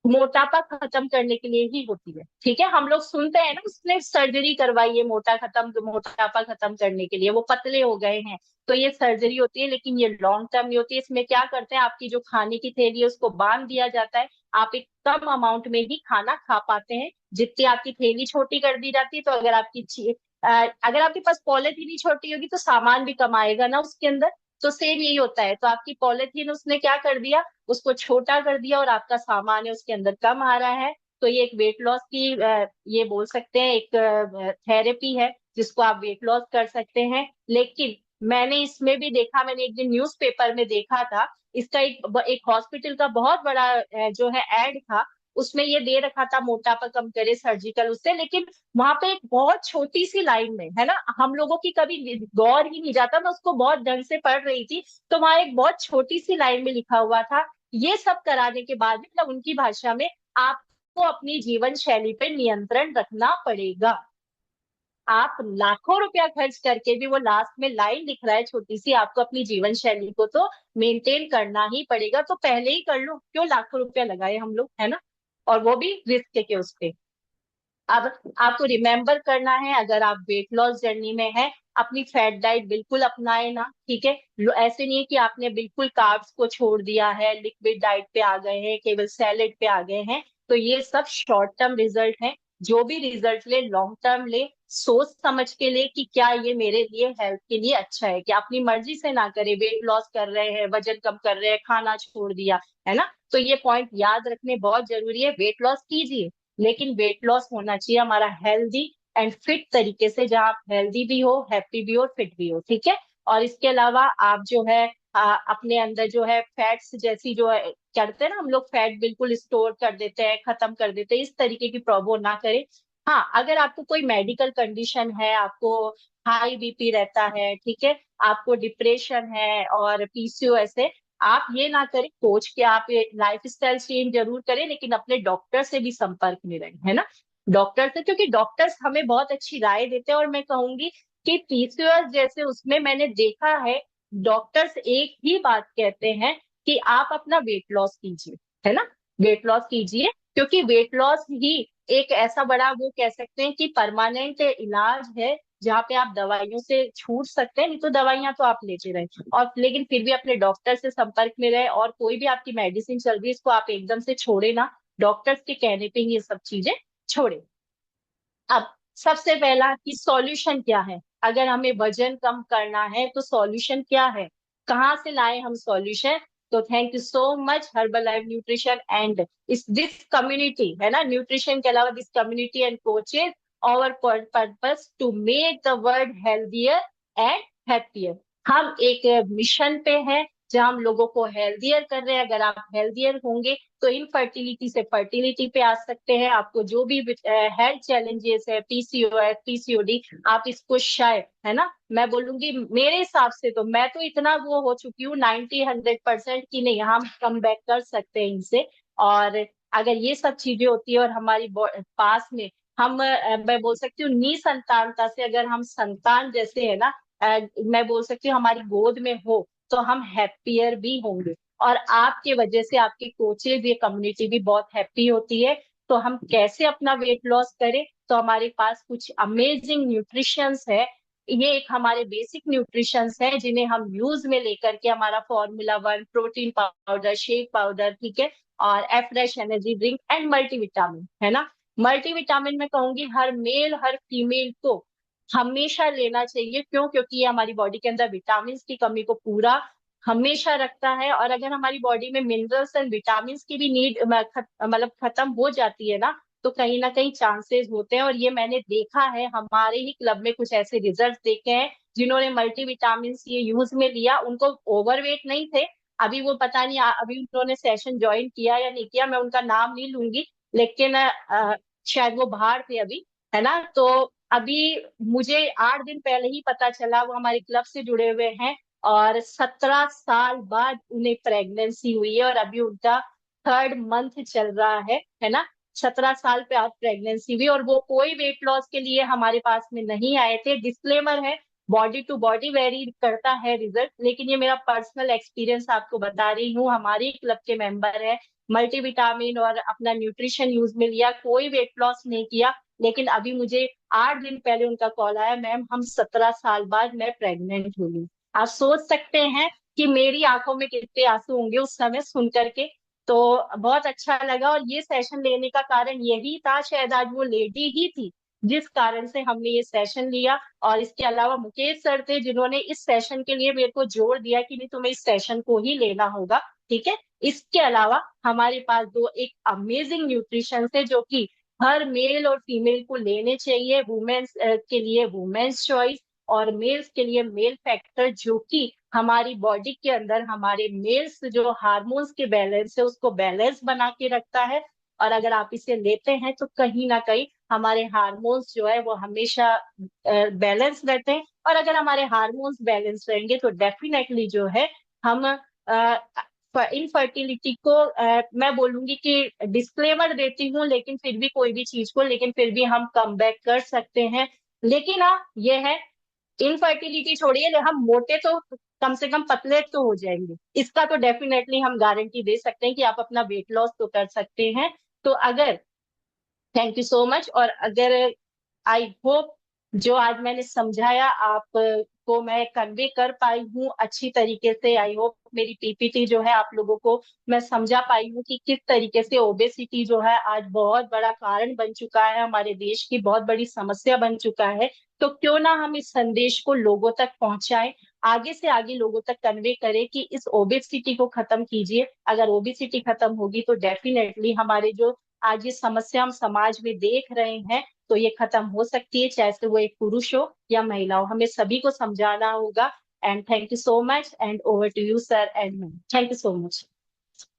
मोटापा खत्म करने के लिए ही होती है, ठीक है। हम लोग सुनते हैं ना, उसने सर्जरी करवाई है मोटापा खत्म करने के लिए, वो पतले हो गए हैं। तो ये सर्जरी होती है, लेकिन ये लॉन्ग टर्म नहीं होती है। इसमें क्या करते हैं, आपकी जो खाने की थैली है उसको बांध दिया जाता है। आप एक कम अमाउंट में ही खाना खा पाते हैं। जितनी आपकी थैली छोटी कर दी जाती है, तो अगर आपके पास पॉलिथीन ही छोटी होगी तो सामान भी कम आएगा ना उसके अंदर। तो सेम यही होता है। तो आपकी पॉलिथीन उसने क्या कर दिया, उसको छोटा कर दिया, और आपका सामान है उसके अंदर कम आ रहा है। तो ये एक वेट लॉस की ये बोल सकते हैं एक थेरेपी है, जिसको आप वेट लॉस कर सकते हैं। लेकिन मैंने इसमें भी देखा, मैंने एक दिन न्यूज़पेपर में देखा था, इसका एक हॉस्पिटल का बहुत बड़ा जो है एड था। उसमें ये दे रखा था मोटापा कम करे सर्जिकल उससे, लेकिन वहां पे एक बहुत छोटी सी लाइन में है ना, हम लोगों की कभी गौर ही नहीं जाता। मैं उसको बहुत ढंग से पढ़ रही थी, तो वहां एक बहुत छोटी सी लाइन में लिखा हुआ था, ये सब कराने के बाद भी, मतलब उनकी भाषा में, आपको अपनी जीवन शैली पे नियंत्रण रखना पड़ेगा। आप लाखों रुपया खर्च करके भी, वो लास्ट में लाइन लिख रहा है छोटी सी, आपको अपनी जीवन शैली को तो मेंटेन करना ही पड़ेगा। तो पहले ही कर लो, क्यों लाखों रुपया लगाए हम लोग, है ना। और वो भी रिस्क के उस पे। अब आपको रिमेम्बर करना है, अगर आप वेट लॉस जर्नी में है, अपनी फैट डाइट बिल्कुल अपनाए ना, ठीक है। ऐसे नहीं है कि आपने बिल्कुल कार्ब्स को छोड़ दिया है, लिक्विड डाइट पे आ गए हैं, केवल सैलेड पे आ गए हैं। तो ये सब शॉर्ट टर्म रिजल्ट है। जो भी रिजल्ट ले, लॉन्ग टर्म ले, सोच समझ के ले कि क्या ये मेरे लिए हेल्थ के लिए अच्छा है। कि अपनी मर्जी से ना करे, वेट लॉस कर रहे हैं, वजन कम कर रहे हैं, खाना छोड़ दिया, है ना। तो ये पॉइंट याद रखने बहुत जरूरी है। वेट लॉस कीजिए, लेकिन वेट लॉस होना चाहिए हमारा हेल्दी एंड फिट तरीके से, जहाँ आप हेल्दी भी हो, हैप्पी भी हो, फिट भी हो, ठीक है। और इसके अलावा आप जो है अपने अंदर जो है फैट्स जैसी जो है करते हैं ना हम लोग, फैट बिल्कुल स्टोर कर देते हैं, खत्म कर देते हैं, इस तरीके की प्रॉब्लम ना करें। हाँ, अगर आपको कोई मेडिकल कंडीशन है, आपको हाई बीपी रहता है, ठीक है, आपको डिप्रेशन है और पीसीओएस है, आप ये ना करें कोच के, आप ये लाइफ स्टाइल चेंज जरूर करें, लेकिन अपने डॉक्टर से भी संपर्क में रहें, है ना। डॉक्टर से, क्योंकि डॉक्टर्स हमें बहुत अच्छी राय देते हैं। और मैं कहूंगी कि पीसीओएस जैसे उसमें मैंने देखा है, डॉक्टर्स एक ही बात कहते हैं कि आप अपना वेट लॉस कीजिए, है ना। वेट लॉस कीजिए, क्योंकि वेट लॉस ही एक ऐसा बड़ा, वो कह सकते हैं कि परमानेंट इलाज है, जहाँ पे आप दवाइयों से छूट सकते हैं। नहीं तो दवाइयां तो आप लेते रहे, और लेकिन फिर भी अपने डॉक्टर से संपर्क में रहे। और कोई भी आपकी मेडिसिन चल रही है, इसको आप एकदम से छोड़े ना, डॉक्टर्स के कहने पे ही ये सब चीजें छोड़े। अब सबसे पहला कि सॉल्यूशन क्या है, अगर हमें वजन कम करना है तो सॉल्यूशन क्या है, कहाँ से लाए हम सॉल्यूशन। तो thank you so much Herbalife nutrition and इस दिस कम्युनिटी, है ना, न्यूट्रिशन के अलावा this community and coaches, our purpose to make the world healthier and happier. हम एक मिशन पे हैं, जहाँ हम लोगों को हेल्थियर कर रहे हैं। अगर आप हेल्थियर होंगे तो इनफर्टिलिटी से फर्टिलिटी पे आ सकते हैं। आपको जो भी हेल्थ चैलेंजेस है, पीसीओएस, पीसीओडी, आप इसको शायद, है ना, मैं बोलूंगी मेरे हिसाब से, तो मैं तो इतना वो हो चुकी हूँ 90-100% की नहीं, हम कम बैक कर सकते हैं इनसे। और अगर ये सब चीजें होती है और हमारी पास में हम मैं बोल सकती हूँ निसंतानता से, अगर हम संतान जैसे है ना, मैं बोल सकती हूँ हमारी गोद में हो, तो हम हैप्पियर भी होंगे। और आपके वजह से आपके कोचेज, ये कम्युनिटी भी बहुत हैप्पी होती है। तो हम कैसे अपना वेट लॉस करें, तो हमारे पास कुछ अमेजिंग न्यूट्रिशंस है। ये एक हमारे बेसिक न्यूट्रिशंस है, जिन्हें हम यूज में लेकर के, हमारा formula 1 protein powder, shake powder, ठीक है, और fresh energy drink and multivitamin, है ना। मल्टीविटामिन में कहूंगी हर मेल हर फीमेल को हमेशा लेना चाहिए। क्यों? क्योंकि ये हमारी बॉडी के अंदर विटामिन की कमी को पूरा हमेशा रखता है। और अगर हमारी बॉडी में मिनरल्स एंड विटामिन की भी नीड मतलब खत्म हो जाती है ना, तो कहीं ना कहीं चांसेस होते हैं। और ये मैंने देखा है, हमारे ही क्लब में कुछ ऐसे रिजल्ट देखे हैं, जिन्होंने मल्टीविटामिन ये यूज में लिया, उनको ओवरवेट नहीं थे। अभी वो पता नहीं अभी उन्होंने सेशन ज्वाइन किया या नहीं किया, मैं उनका नाम नहीं लूंगी, लेकिन शायद वो बाहर थे अभी, है ना। तो अभी मुझे 8 दिन पहले ही पता चला, वो हमारे क्लब से जुड़े हुए हैं, और 17 साल बाद उन्हें प्रेगनेंसी हुई है, और अभी उनका 3rd मंथ चल रहा है ना। 17 साल पे आप प्रेगनेंसी हुई, और वो कोई वेट लॉस के लिए हमारे पास में नहीं आए थे। डिस्क्लेमर है, बॉडी टू बॉडी वेरी करता है रिजल्ट, लेकिन ये मेरा पर्सनल एक्सपीरियंस आपको बता रही हूँ। हमारी क्लब के मेंबर है, मल्टीविटामिन और अपना न्यूट्रिशन यूज में लिया, कोई वेट लॉस नहीं किया। लेकिन अभी मुझे 8 दिन पहले उनका कॉल आया, मैम हम 17 साल बाद मैं प्रेग्नेंट हुई। आप सोच सकते हैं कि मेरी आंखों में कितने आंसू होंगे उस समय सुन करके। तो बहुत अच्छा लगा, और ये सेशन लेने का कारण यही था, शायद आज वो लेडी ही थी जिस कारण से हमने ये सेशन लिया। और इसके अलावा मुकेश सर थे जिन्होंने इस सेशन के लिए मेरे को जोर दिया कि नहीं, तुम्हें इस सेशन को ही लेना होगा, ठीक है। इसके अलावा हमारे पास दो एक अमेजिंग न्यूट्रिशन है जो कि हर मेल और फीमेल को लेने चाहिए। वुमेन्स के लिए वुमेन्स चॉइस, और मेल्स के लिए मेल फैक्टर, जो कि हमारी बॉडी के अंदर हमारे मेल्स जो हार्मोन्स के बैलेंस है उसको बैलेंस बना के रखता है। और अगर आप इसे लेते हैं तो कहीं ना कहीं हमारे हार्मोन्स जो है वो हमेशा बैलेंस रहते हैं। और अगर हमारे हार्मोन्स बैलेंस रहेंगे तो डेफिनेटली जो है हम इनफर्टिलिटी को मैं बोलूंगी कि डिस्क्लेमर देती हूँ, लेकिन फिर भी कोई भी चीज को, लेकिन फिर भी हम कम बैक कर सकते हैं। लेकिन हाँ ये है, इनफर्टिलिटी छोड़िए, हम मोटे तो कम से कम पतले तो हो जाएंगे, इसका तो डेफिनेटली हम गारंटी दे सकते हैं कि आप अपना वेट लॉस तो कर सकते हैं। तो अगर, थैंक यू सो मच। और अगर, आई होप जो आज मैंने समझाया आपको मैं कन्वे कर पाई हूँ अच्छी तरीके से। आई होप मेरी पीपीटी जो है आप लोगों को मैं समझा पाई हूँ कि किस तरीके से ओबेसिटी जो है आज बहुत बड़ा कारण बन चुका है, हमारे देश की बहुत बड़ी समस्या बन चुका है। तो क्यों ना हम इस संदेश को लोगों तक पहुंचाएं, आगे से आगे लोगों तक कन्वे करें कि इस ओबेसिटी को खत्म कीजिए। अगर ओबेसिटी खत्म होगी तो डेफिनेटली हमारे जो आज ये समस्या हम समाज में देख रहे हैं तो ये खत्म हो सकती है, चाहे से वो एक पुरुष हो या महिला हो, हमें सभी को समझाना होगा। And thank you so much, and over to you sir and ma'am, thank you so much.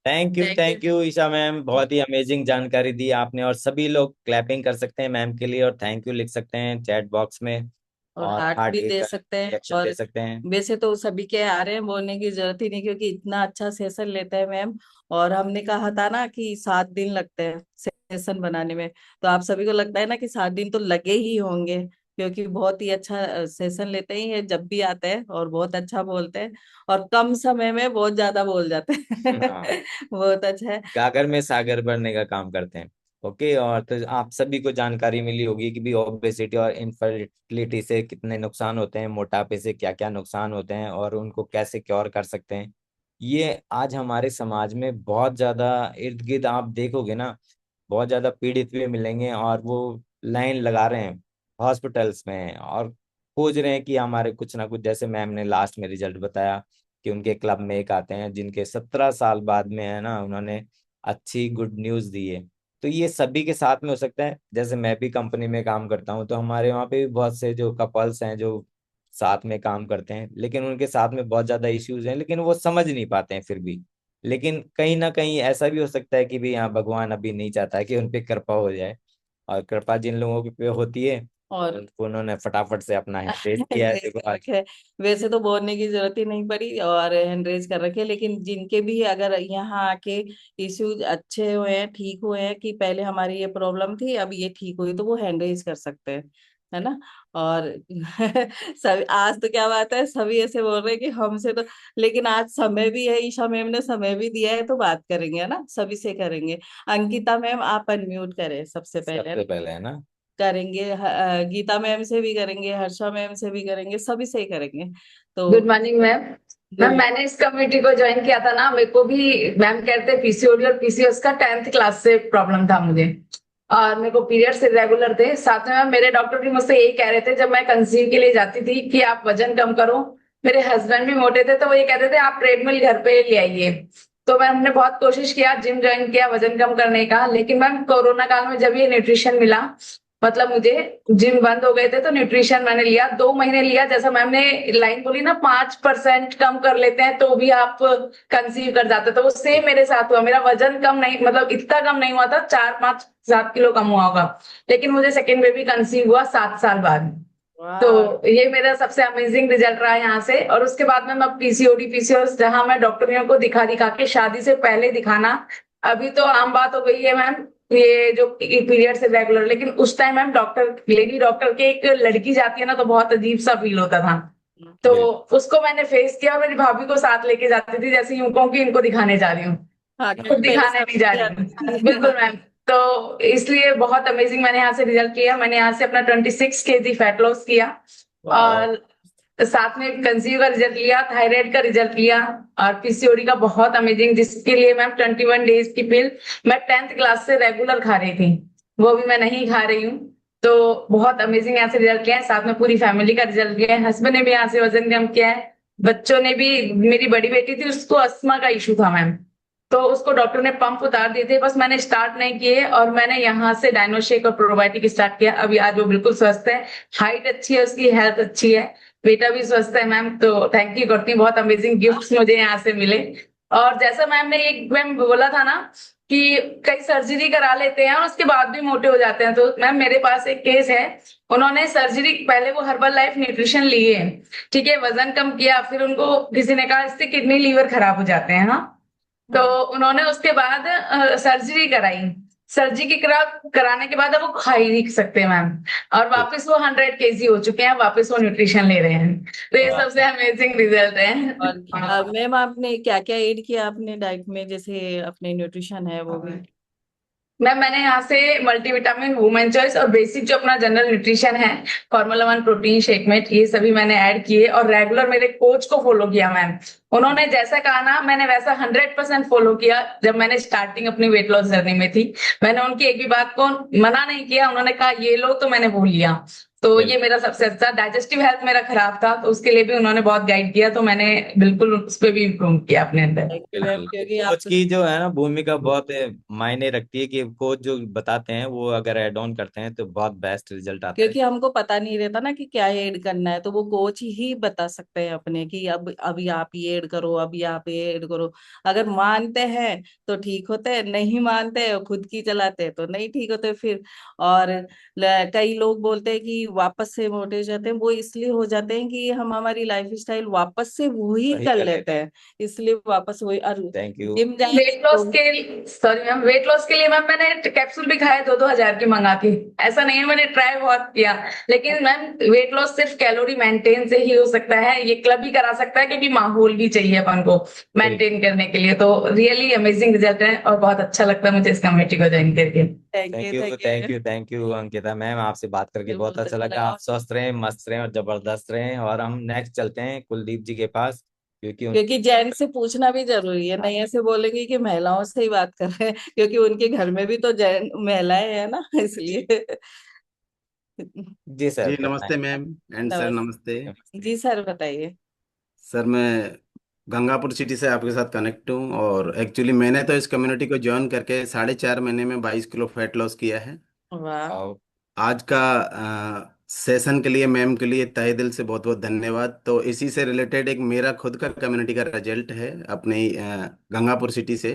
Thank you Isha ma'am, बहुत ही अमेजिंग जानकारी दी आपने। और सभी लोग क्लैपिंग कर सकते हैं मैम के लिए, और थैंक यू लिख सकते हैं चैट बॉक्स में, और और हार्ट हार्ट भी दे का सकते हैं। रिएक्शन और दे सकते हैं। वैसे तो सभी के आ रहे हैं, बोलने की जरूरत ही नहीं, क्योंकि इतना अच्छा सेशन लेते हैं मैम। और हमने कहा था ना कि 7 दिन लगते हैं सेशन बनाने में, तो आप सभी को लगता है ना कि 7 दिन तो लगे ही होंगे, क्योंकि बहुत ही अच्छा सेशन लेते ही है जब भी आते हैं, और बहुत अच्छा बोलते हैं, और कम समय में बहुत ज्यादा बोल जाते हैं। हाँ, बहुत अच्छा है। गागर में सागर भरने का काम करते हैं। ओके, और तो आप सभी को जानकारी मिली होगी कि भी ओबेसिटी और इनफर्टिलिटी से कितने नुकसान होते हैं, मोटापे से क्या क्या नुकसान होते हैं, और उनको कैसे क्योर कर सकते हैं। ये आज हमारे समाज में बहुत ज्यादा इर्द गिर्द आप देखोगे ना, बहुत ज्यादा पीड़ित भी मिलेंगे, और वो लाइन लगा रहे हैं हॉस्पिटल्स में, और खोज रहे हैं कि हमारे कुछ ना कुछ, जैसे मैम ने लास्ट में रिजल्ट बताया कि उनके क्लब में एक आते हैं जिनके 17 साल बाद में है ना, उन्होंने अच्छी गुड न्यूज दी है। तो ये सभी के साथ में हो सकता है। जैसे मैं भी कंपनी में काम करता हूँ, तो हमारे वहाँ पे भी बहुत से जो कपल्स हैं जो साथ में काम करते हैं, लेकिन उनके साथ में बहुत ज्यादा इश्यूज हैं, लेकिन वो समझ नहीं पाते हैं फिर भी। लेकिन कहीं ना कहीं ऐसा भी हो सकता है कि भी यहाँ भगवान अभी नहीं चाहता है कि उन पे कृपा हो जाए, और कृपा जिन लोगों पे होती है और उन्होंने फटाफट से अपना हैंडशेक किया है, हैंडरेज देखो कर आज। रखे। वैसे तो बोलने की जरूरत ही नहीं पड़ी, और हैंडरेज कर रखे, लेकिन जिनके भी अगर यहाँ आके इश्यूज अच्छे हुए हैं, ठीक हुए हैं, कि पहले हमारी ये प्रॉब्लम थी अब ये ठीक हुई, तो वो हैंडरेज कर सकते हैं, है ना। और सभी आज तो क्या बात है, सभी ऐसे बोल रहे हैं कि हमसे तो, लेकिन आज समय भी है, ईशा मैम ने समय भी दिया है, तो बात करेंगे, है ना, सभी से करेंगे। अंकिता मैम आप अनम्यूट करें सबसे पहले। सबसे पहले है ना। करेंगे गीता मैम से भी करेंगे, हर्षा मैम से भी करेंगे, सभी से ही करेंगे। तो good morning ma'am. Ma'am good. मैंने इस कमेटी को ज्वाइन किया था ना, मेरे को भी मैम कहते पीसीओडी और पीसीओएस का 10th क्लास से प्रॉब्लम था मुझे, और मेरे को पीरियड्स इरेगुलर थे। साथ में मैम मेरे डॉक्टर भी मुझसे यही कह रहे थे जब मैं कंसीव के लिए जाती थी कि आप वजन कम करो। मेरे हस्बैंड भी मोटे थे तो वो ये कहते थे आप ट्रेडमिल घर पे ले आइए। तो मैम हमने बहुत कोशिश किया, जिम ज्वाइन किया वजन कम करने का, लेकिन मैम कोरोना काल में जब ये न्यूट्रिशन मिला, मतलब मुझे जिम बंद हो गए थे तो न्यूट्रिशन मैंने लिया, 2 महीने लिया। जैसा मैम ने लाइन बोली ना, 5% कम कर लेते हैं तो भी आप कंसीव कर जाते, तो वो सेम मेरे साथ हुआ। मेरा वजन कम नहीं, मतलब इतना कम नहीं हुआ था, 4-5-7 किलो कम हुआ होगा, लेकिन मुझे सेकेंड बेबी कंसीव हुआ 7 साल बाद। तो वाह। ये मेरा सबसे अमेजिंग रिजल्ट रहा यहाँ से। और उसके बाद में अब पीसीओडी पीसीओएस जहां मैं डॉक्टरियों को दिखा दिखा के, शादी से पहले दिखाना, अभी तो आम बात हो गई है मैम, ये जो पीरियड से रेगुलर, लेकिन उस time ma'am doctor, lady doctor के एक लड़की जाती है ना तो बहुत अजीब सा फील होता था। तो बिल्कुल। उसको मैंने फेस किया और मेरी भाभी को साथ लेके जाती थी, जैसे यूं कहूं कि इनको दिखाने जा रही हूँ, हाँ, खुद क्योंकि पहले दिखाने नहीं जा सब्जी रही आती हूँ। थी। बिल्कुल मैम। तो इसलिए बहुत अमेजिंग मैंने यहाँ से रिजल्ट किया। मैंने यहाँ से अपना 26 kg फैट लॉस किया, वाह। और साथ में कंसीव का रिजल्ट लिया, थायराइड का रिजल्ट लिया, और पीसीओडी का बहुत अमेजिंग, जिसके लिए मैम 21 डेज की पिल मैं 10th क्लास से रेगुलर खा रही थी, वो भी मैं नहीं खा रही हूँ। तो बहुत अमेजिंग यहाँ से रिजल्ट लिया है, साथ में पूरी फैमिली का रिजल्ट लिया है। हस्बैंड ने भी यहाँ से वजन कम किया है, बच्चों ने भी। मेरी बड़ी बेटी थी, उसको अस्थमा का इशू था मैम, तो उसको डॉक्टर ने पंप उतार दिए थे, बस मैंने स्टार्ट नहीं किए, और मैंने यहाँ से डायनोशेक और प्रोबायोटिक स्टार्ट किया। अभी आज वो बिल्कुल स्वस्थ है, हाइट अच्छी है, उसकी हेल्थ अच्छी है, बेटा भी स्वस्थ है मैम। तो थैंक यू करती हूँ, बहुत अमेजिंग गिफ्ट्स मुझे यहाँ से मिले। और जैसा मैम ने एक मैम बोला था ना कि कई सर्जरी करा लेते हैं और उसके बाद भी मोटे हो जाते हैं, तो मैम मेरे पास एक केस है। उन्होंने सर्जरी, पहले वो हर्बल लाइफ न्यूट्रिशन लिए, ठीक है, वजन कम किया, फिर उनको किसी ने कहा इससे किडनी लीवर खराब हो जाते हैं, हाँ। तो उन्होंने उसके बाद सर्जरी कराई। सर्जरी की कराने के बाद अब वो खा ही नहीं सकते मैम, और वापस वो 100 kg हो चुके हैं, वापस वो न्यूट्रिशन ले रहे हैं। तो ये वाह। सबसे अमेजिंग रिजल्ट है। और मैम आपने क्या क्या ऐड किया अपने डाइट में, जैसे अपने न्यूट्रिशन है वो भी? मैंने यहाँ से मल्टीविटामिन, वुमेन चॉइस, और बेसिक जो अपना जनरल न्यूट्रिशन है, फॉर्मूला 1 प्रोटीन शेक में, ये सभी मैंने ऐड किए, और रेगुलर मेरे कोच को फॉलो किया मैम। उन्होंने जैसा कहा ना, मैंने वैसा 100% फॉलो किया। जब मैंने स्टार्टिंग अपनी वेट लॉस जर्नी में थी, मैंने उनकी एक भी बात को मना नहीं किया, उन्होंने कहा ये लो तो मैंने वो लिया। तो ये बिल्कुल। मेरा सबसे अच्छा, डाइजेस्टिव हेल्थ मेरा खराब था, तो उसके लिए भी उन्होंने बहुत गाइड किया, तो मैंने बिल्कुल उस पर भी इम्प्रूव किया अपने अंदर। थैंक यू मैम, बिल्कुल, क्योंकि आप कोच की जो है ना भूमिका बहुत मायने रखती है कि कोच जो बताते हैं वो अगर ऐड ऑन करते हैं तो बहुत बेस्ट रिजल्ट आता है। क्योंकि हमको पता नहीं रहता ना कि क्या ऐड करना है, तो वो कोच ही बता सकते हैं अपने कि अब अभी आप ये ऐड करो, अभी आप ये ऐड करो। अगर मानते हैं तो ठीक होते हैं, नहीं मानते हैं खुद की चलाते हैं तो नहीं ठीक होते फिर। और कई लोग बोलते हैं कि वापस से मोटे हो जाते हैं, वो इसलिए हो जाते हैं कि हम हमारी लाइफ स्टाइल वापस से वही वही कर कर लेते लेते हैं, इसलिए वापस वही। और थैंक यू। जिम जाएंगे वेट लॉस तो के सॉरी मैम, वेट लॉस के लिए मैम मैंने कैप्सूल भी खाए 2-2 हजार की मंगा के। ऐसा नहीं है, मैंने ट्राई बहुत किया, लेकिन मैम वेट लॉस सिर्फ कैलोरी मेंटेन से ही हो सकता है, ये क्लब ही करा सकता है, क्योंकि माहौल भी चाहिए अपन को बिल्कुल। मेंटेन करने के लिए। तो रियली अमेजिंग रिजल्ट है, और बहुत अच्छा लगता है मुझे इस कमेटी को ज्वाइन करके। Thank thank you, you thank thank you. You thank you Ankita ma'am, आपसे बात करके मुझे बहुत बहुत अच्छा अच्छा लगा। लगा। आप स्वस्थ रहें, मस्त रहें और जबरदस्त रहें। और हम नेक्स्ट चलते हैं कुलदीप जी के पास, क्योंकि क्योंकि जेंट्स से पूछना भी जरूरी है, नहीं ऐसे बोलेंगे कि महिलाओं से ही बात कर रहे हैं, क्योंकि उनके घर में भी तो जैन महिलाएं हैं ना, इसलिए। जी सर जी बताएं। नमस्ते मैम एंड सर नमस्ते। नमस्ते जी, सर बताइए। सर मैं गंगापुर सिटी से आपके साथ कनेक्ट हूँ, और एक्चुअली मैंने तो इस कम्युनिटी को ज्वाइन करके 4.5 महीने में 22 किलो फैट लॉस किया है। वाह। आओ। आज का सेशन के लिए मैम के लिए तहे दिल से बहुत बहुत धन्यवाद। तो इसी से रिलेटेड एक मेरा खुद का कम्युनिटी का रिजल्ट है अपने गंगापुर सिटी से।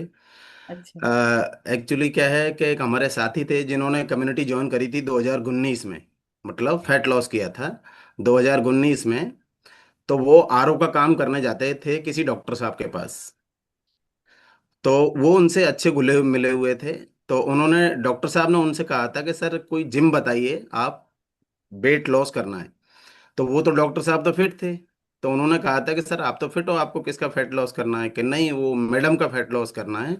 अच्छा। एक्चुअली क्या है कि एक हमारे साथी थे जिन्होंने कम्युनिटी ज्वाइन करी थी 2019 में, मतलब फैट लॉस किया था 2019 में। तो वो आरओ का काम करने जाते थे किसी डॉक्टर साहब के पास। तो वो उनसे अच्छे घुले मिले हुए थे। तो उन्होंने, डॉक्टर साहब ने उनसे कहा था कि सर कोई जिम बताइए, आप वेट लॉस करना है। तो वो तो डॉक्टर साहब तो फिट थे, तो उन्होंने कहा था कि सर आप तो फिट हो, आपको किसका फैट लॉस करना है? कि नहीं, वो मैडम का फैट लॉस करना है,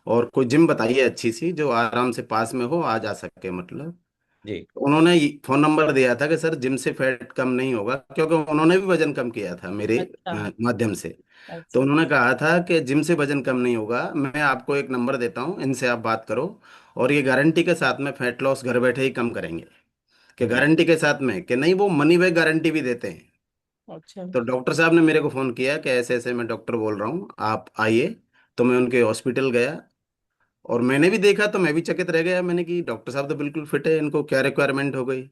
और कोई जिम बताइए अच्छी सी जो आराम से पास में हो, आ जा सके मतलब। जी। उन्होंने फोन नंबर दिया था कि सर जिम से फैट कम नहीं होगा, क्योंकि उन्होंने भी वजन कम किया था मेरे अच्छा। माध्यम से। तो अच्छा। उन्होंने कहा था कि जिम से वजन कम नहीं होगा, मैं आपको एक नंबर देता हूँ, इनसे आप बात करो, और ये गारंटी के साथ में फैट लॉस घर बैठे ही कम करेंगे। कि जी। गारंटी के साथ में, कि नहीं वो मनी बैक गारंटी भी देते हैं। अच्छा। तो डॉक्टर साहब ने मेरे को फ़ोन किया कि ऐसे ऐसे मैं डॉक्टर बोल रहा हूँ, आप आइए। तो मैं उनके हॉस्पिटल गया, और मैंने भी देखा तो मैं भी चकित रह गया। मैंने कि डॉक्टर साहब तो बिल्कुल फिट है, इनको क्या रिक्वायरमेंट हो गई।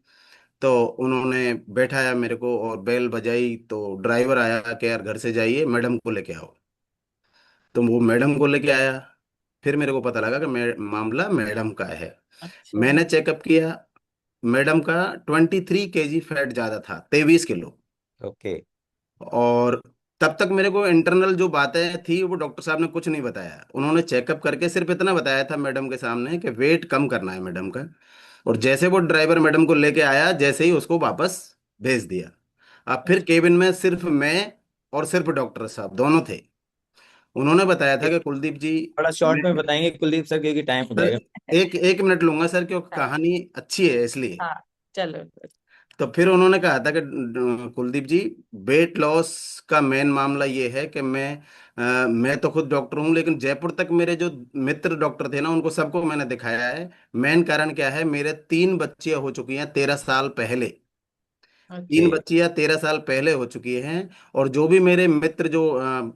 तो उन्होंने बैठाया मेरे को और बेल बजाई, तो ड्राइवर आया कि यार घर से जाइए, मैडम को लेके आओ। तो वो मैडम को लेके आया। फिर मेरे को पता लगा कि मामला मैडम का है। अच्छा। मैंने चेकअप किया, मैडम का 23 kg फैट ज़्यादा था, 23 किलो। ओके। और तब तक मेरे को इंटरनल जो बातें थी वो डॉक्टर साहब ने कुछ नहीं बताया। उन्होंने चेकअप करके सिर्फ इतना बताया था मैडम के सामने कि वेट कम करना है मैडम का। और जैसे वो ड्राइवर मैडम को लेके आया, जैसे ही उसको वापस भेज दिया। अब फिर केबिन में सिर्फ मैं और सिर्फ डॉक्टर साहब दोनों थे। उन्होंने बताया था कि कुलदीप जी, थोड़ा शॉर्ट में बताएंगे कुलदीप सर, क्योंकि टाइम हो सर जाएगा। एक एक मिनट लूंगा सर, क्योंकि हाँ कहानी अच्छी है इसलिए। हाँ, चलो। तो फिर उन्होंने कहा था कि कुलदीप जी, वेट लॉस का मेन मामला ये है कि मैं तो खुद डॉक्टर हूँ, लेकिन जयपुर तक मेरे जो मित्र डॉक्टर थे ना, उनको सबको मैंने दिखाया है। मेन कारण क्या है, मेरे 3 बच्चियां हो चुकी हैं 13 साल पहले। अच्छा। 3 बच्चियां 13 साल पहले हो चुकी हैं। और जो भी मेरे मित्र जो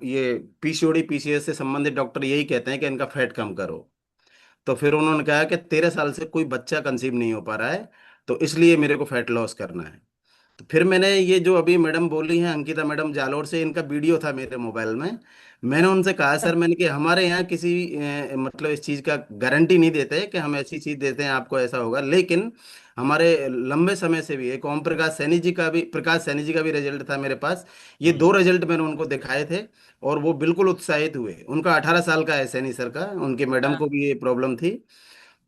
ये पीसीओडी पीसीएस से संबंधित डॉक्टर यही कहते हैं कि इनका फैट कम करो। तो फिर उन्होंने कहा कि 13 साल से कोई बच्चा कंसीव नहीं हो पा रहा है, तो इसलिए मेरे को फैट लॉस करना है। तो फिर मैंने ये जो अभी मैडम बोली हैं, अंकिता मैडम जालोर से, इनका वीडियो था मेरे मोबाइल में। मैंने उनसे कहा सर, मैंने कि हमारे यहाँ किसी मतलब इस चीज़ का गारंटी नहीं देते कि हम ऐसी चीज़ देते हैं आपको ऐसा होगा, लेकिन हमारे लंबे समय से भी एक ओम प्रकाश सैनी जी का भी रिजल्ट था मेरे पास। ये हम्म। 2 रिजल्ट मैंने उनको दिखाए थे, और वो बिल्कुल उत्साहित हुए। उनका 18 साल का है सैनी सर का, उनके मैडम हाँ। को भी ये प्रॉब्लम थी।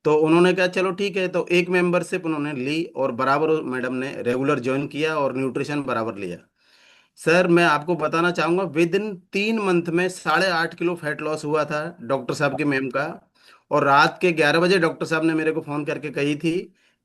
तो उन्होंने कहा चलो ठीक है, तो एक मेंबरशिप उन्होंने ली, और बराबर मैडम ने रेगुलर ज्वाइन किया और न्यूट्रिशन बराबर लिया। सर मैं आपको बताना चाहूंगा, विद इन 3 मंथ में 8.5 किलो फैट लॉस हुआ था डॉक्टर साहब की मैम का। और रात के 11 बजे डॉक्टर साहब ने मेरे को फोन करके कही थी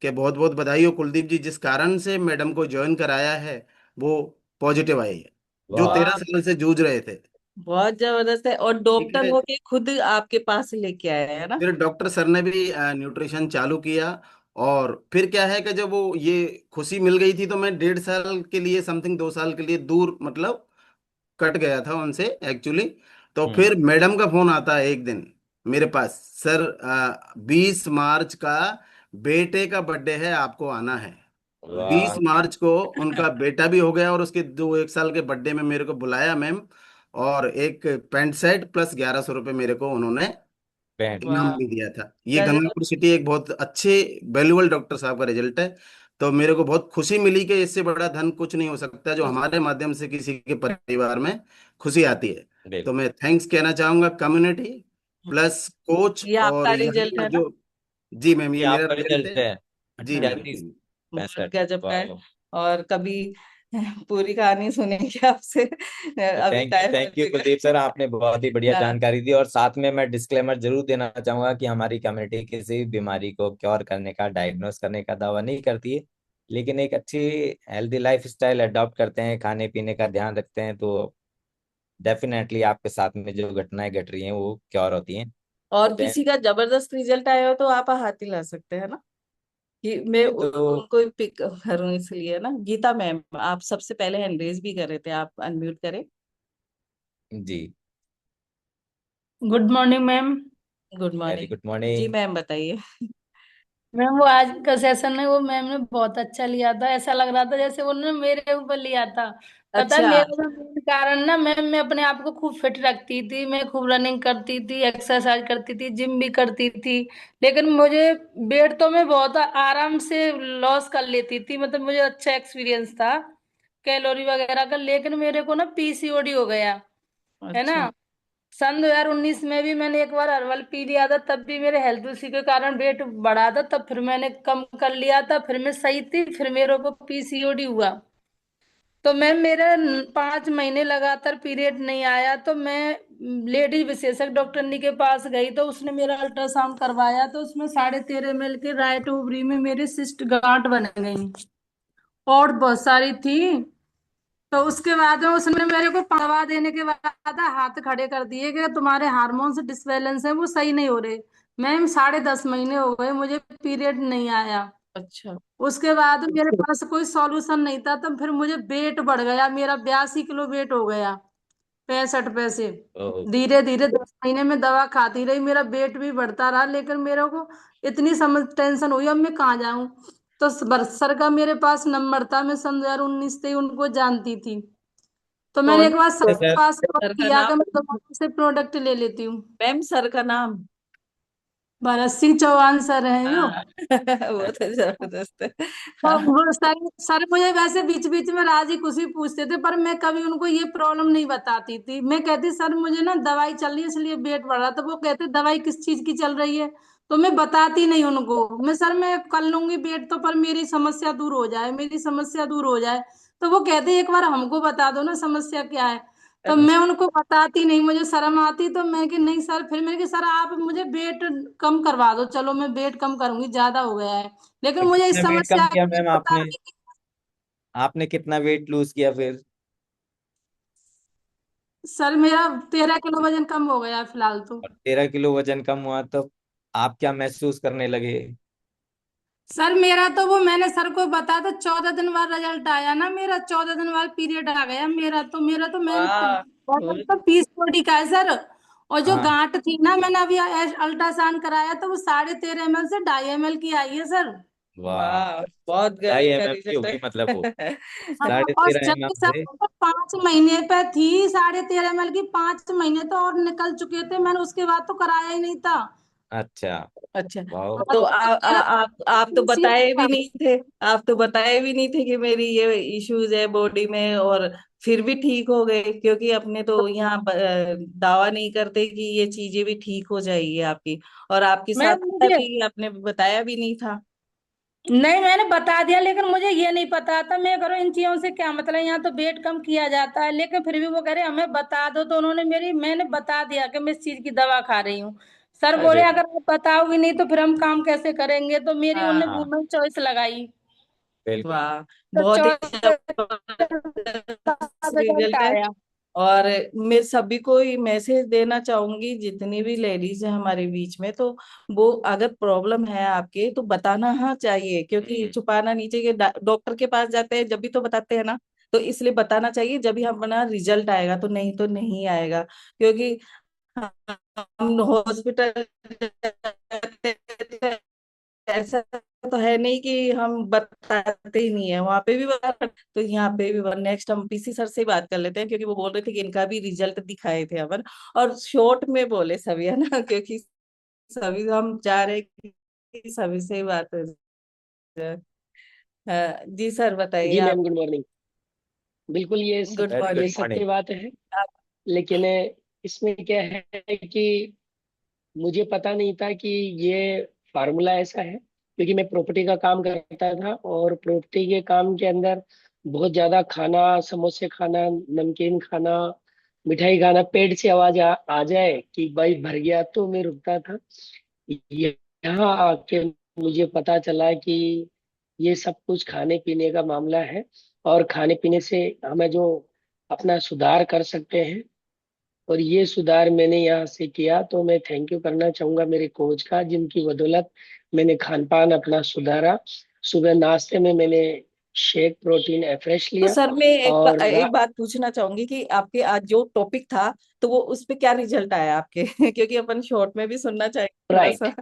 कि बहुत बहुत बधाई हो कुलदीप जी, जिस कारण से मैडम को ज्वाइन कराया है वो पॉजिटिव आई है, जो वाह। 13 साल से जूझ रहे थे। बहुत जबरदस्त है, और ठीक डॉक्टर है। होके खुद आपके पास लेके आए है ना। फिर डॉक्टर सर ने भी न्यूट्रिशन चालू किया। और फिर क्या है कि जब वो ये खुशी मिल गई थी, तो मैं 1.5 साल के लिए, समथिंग 2 साल के लिए दूर, मतलब कट गया था उनसे एक्चुअली। तो हम्म। फिर मैडम का फोन आता है एक दिन मेरे पास, सर 20 मार्च का बेटे का बर्थडे है, आपको आना है। 20 मार्च को उनका बेटा भी हो गया, और उसके 1 साल के बर्थडे में मेरे को बुलाया मैम। और एक पैंट शर्ट प्लस 1100 रुपये मेरे को उन्होंने बैंड। इनाम वाह। भी दिया था। ये गजब। गंगापुर सिटी एक बहुत अच्छे वैल्यूबल डॉक्टर साहब का रिजल्ट है। तो मेरे को बहुत खुशी मिली कि इससे बड़ा धन कुछ नहीं हो सकता, जो हमारे माध्यम से किसी के परिवार में खुशी आती है। तो मैं थैंक्स कहना चाहूंगा कम्युनिटी प्लस कोच ये आपका और यहाँ रिजल्ट का है ना। जो। जी मैम, ये ये मेरा आपका रिजल्ट रिजल्ट है। है। जी मैम, जी 38। मैम। बहुत 65। गजब का है। वाह। और कभी पूरी कहानी सुनेंगे आपसे, अभी टाइम थैंक यू बचेगा। कुलदीप सर, आपने बहुत ही बढ़िया हाँ। जानकारी दी। और साथ में मैं डिस्क्लेमर जरूर देना चाहूंगा कि हमारी कम्युनिटी किसी भी बीमारी को क्योर करने का, डायग्नोस करने का दावा नहीं करती है, लेकिन एक अच्छी हेल्दी लाइफ स्टाइल अडॉप्ट करते हैं, खाने पीने का ध्यान रखते हैं, तो डेफिनेटली आपके साथ में जो घटनाएं घट रही हैं वो क्योर होती हैं। और Then- किसी का जबरदस्त रिजल्ट आया हो तो आप हाथ हिला सकते हैं ना, कि मैं नहीं तो उनको पिक करूं इसलिए ना। गीता मैम, आप सबसे पहले हैंड रेज भी कर रहे थे, आप अनम्यूट करें। जी, good morning ma'am. Good very morning. Good ji morning. Ma'am, बताइए। मैम वो आज का सेशन है वो मैम ने बहुत अच्छा लिया था, ऐसा लग रहा था जैसे उन्होंने मेरे ऊपर लिया था। पता है अच्छा। मेरा जो मेन कारण ना मैम, मैं अपने आप को खूब फिट रखती थी, मैं खूब रनिंग करती थी, एक्सरसाइज करती थी, जिम भी करती थी। लेकिन मुझे वेट तो मैं बहुत आराम से लॉस कर लेती थी, मतलब मुझे अच्छा एक्सपीरियंस था कैलोरी वगैरह का। लेकिन मेरे को ना पीसीओडी हो गया है ना। अच्छा। सन 2019 में भी मैंने एक बार हर्बल पी लिया था, तब भी मेरे हेल्थ इश्यू के कारण वेट बढ़ा था, तब फिर मैंने कम कर लिया था, फिर मैं सही थी, फिर मेरे को पीसीओडी हुआ। तो मैं मेरे 5 महीने लगातार पीरियड नहीं आया, तो मैं लेडी विशेषज्ञ डॉक्टरनी के पास गई, तो उसने मेरा अल्ट्रासाउंड करवाया, तो उसमें 13.5 ml के राइट ओवरी में मेरी सिस्ट गांठ बन गई और बहुत सारी थी। तो उसके बाद में उसने मेरे को दवा देने के बाद हाथ खड़े कर दिए कि तुम्हारे हार्मोन्स डिसबैलेंस है, वो सही नहीं हो रहे। मैम 10.5 महीने हो गए मुझे पीरियड नहीं आया। अच्छा। उसके बाद मेरे पास कोई सॉल्यूशन नहीं था, तो फिर मुझे वेट बढ़ गया, मेरा 82 किलो वेट हो गया, 65 पैसे। ओह। धीरे धीरे 10 महीने में दवा खाती रही, मेरा वेट भी बढ़ता रहा, लेकिन मेरे को इतनी समझ टेंशन हुई अब मैं कहाँ जाऊं। तो सर का मेरे पास नंबर था, मैं सन 2019 से ही उनको जानती थी, तो मैंने कौन एक बार सर है के सर, पास कॉल सर का किया कि नाम? मैं दोबारा से प्रोडक्ट ले लेती हूँ। मैम, सर का नाम? भरत सिंह चौहान सर हैं जो। हाँ वो तो जबरदस्त है। तो हाँ वो सर मुझे वैसे बीच बीच में राजी खुशी पूछते थे, पर मैं कभी उनको ये प्रॉब्लम नहीं बताती थी। मैं कहती सर मुझे ना दवाई चल रही है इसलिए वेट बढ़ रहा, तो वो कहते दवाई किस चीज की चल रही है, तो मैं बताती नहीं उनको। मैं सर मैं कर लूंगी वेट तो, पर मेरी समस्या दूर हो जाए, मेरी समस्या दूर हो जाए। तो वो कहते एक बार हमको बता दो ना समस्या क्या है। तो मैं उनको बताती नहीं, मुझे शर्म आती, तो मैं कि नहीं सर, फिर मैंने कि सर आप मुझे वेट कम करवा दो, चलो मैं वेट कम करूंगी, ज्यादा हो गया है। लेकिन तो मुझे इस कितना वेट कम समस्या किया की मैम पता आपने? नहीं कि आपने कितना वेट लूज किया फिर? सर मेरा 13 किलो वजन कम हो गया है फिलहाल तो। और 13 किलो वजन कम हुआ तो आप क्या महसूस करने लगे? सर मेरा तो वो मैंने सर को बताया था, 14 दिन बाद रिजल्ट आया ना मेरा, 14 दिन बाद पीरियड आ गया मेरा तो मेन वाह प्रॉब्लम तो पीसीओडी का है सर। और जो हाँ। गांठ थी ना, मैंने अभी अल्ट्रासाउंड कराया तो वो 13.5 ml से 2.5 ml की आई है सर। वाह, वाह बहुत ढाई गजब एम का एम की रिजल्ट होगी मतलब वो। है। हाँ, साढ़े और तेरह एम जबकि एम सर से। वो 5 महीने पे थी, 13.5 ml की 5 महीने तो और निकल चुके थे, मैंने उसके बाद तो कराया ही नहीं था। अच्छा। अच्छा वाह। और तो मेरा आप तो PCOD बताए भी था। नहीं थे। आप तो बताए भी नहीं थे कि मेरी ये इश्यूज है बॉडी में, और फिर भी ठीक हो गए, क्योंकि अपने तो यहाँ दावा नहीं करते कि ये चीजें भी ठीक हो जाएगी आपकी। और आपके मैं साथ मुझे भी आपने बताया भी नहीं था। नहीं, मैंने बता दिया, लेकिन मुझे ये नहीं पता था। मैं करो इन चीजों से क्या मतलब, यहाँ तो वेट कम किया जाता है, लेकिन फिर भी वो कह रहे हमें बता दो, तो मैंने बता दिया कि मैं इस चीज की दवा खा रही हूँ। सर बोले अरे अगर आप बताओगे नहीं तो फिर हम काम कैसे करेंगे, तो मेरी उन्हें हाँ वुमेन चॉइस लगाई। बिल्कुल। वाह तो बहुत ही चॉइस जबरदस्त रिजल्ट रिजल्ट है। आया। और मैं सभी को ही मैसेज देना चाहूंगी, जितनी भी लेडीज है हमारे बीच में, तो वो अगर प्रॉब्लम है आपके तो बताना हाँ चाहिए, क्योंकि छुपाना नहीं चाहिए। डॉक्टर के पास जाते हैं जब भी तो बताते हैं ना, तो इसलिए बताना चाहिए जब भी हमारा रिजल्ट आएगा, तो नहीं आएगा। क्योंकि हम हॉस्पिटल ऐसा तो है नहीं कि हम बताते ही नहीं है, वहां पे भी तो यहाँ पे भी। नेक्स्ट हम पीसी सर से बात कर लेते हैं, क्योंकि वो बोल रहे थे कि इनका भी रिजल्ट दिखाए थे अपन, और शॉर्ट में बोले सभी, है ना, क्योंकि सभी हम चाह रहे हैं कि सभी से ही बात हो जाए। हाँ, जी सर बताइए जी आप। Ma'am, good morning. बिल्कुल, गुड वेरी ये गुड मॉर्निंग। सत्य मॉर्निंग। बात है। लेकिन इसमें क्या है कि मुझे पता नहीं था कि ये फार्मूला ऐसा है, क्योंकि मैं प्रॉपर्टी का काम करता था, और प्रॉपर्टी के काम के अंदर बहुत ज्यादा खाना, समोसे खाना, नमकीन खाना, मिठाई खाना, पेट से आवाज आ जाए कि भाई भर गया, तो मैं रुकता था। यहाँ आके मुझे पता चला कि ये सब कुछ खाने पीने का मामला है, और खाने पीने से हमें जो अपना सुधार कर सकते हैं, और ये सुधार मैंने यहाँ से किया। तो मैं थैंक यू करना चाहूंगा मेरे कोच का, जिनकी बदौलत मैंने खान पान अपना सुधारा। सुबह नाश्ते में मैंने शेक प्रोटीन फ्रेश तो लिया। सर मैं और एक बात पूछना चाहूंगी कि आपके आज जो टॉपिक था, तो वो उस पे क्या रिजल्ट आया आपके? क्योंकि अपन शॉर्ट में भी सुनना चाहेंगे थोड़ा राइट, सा।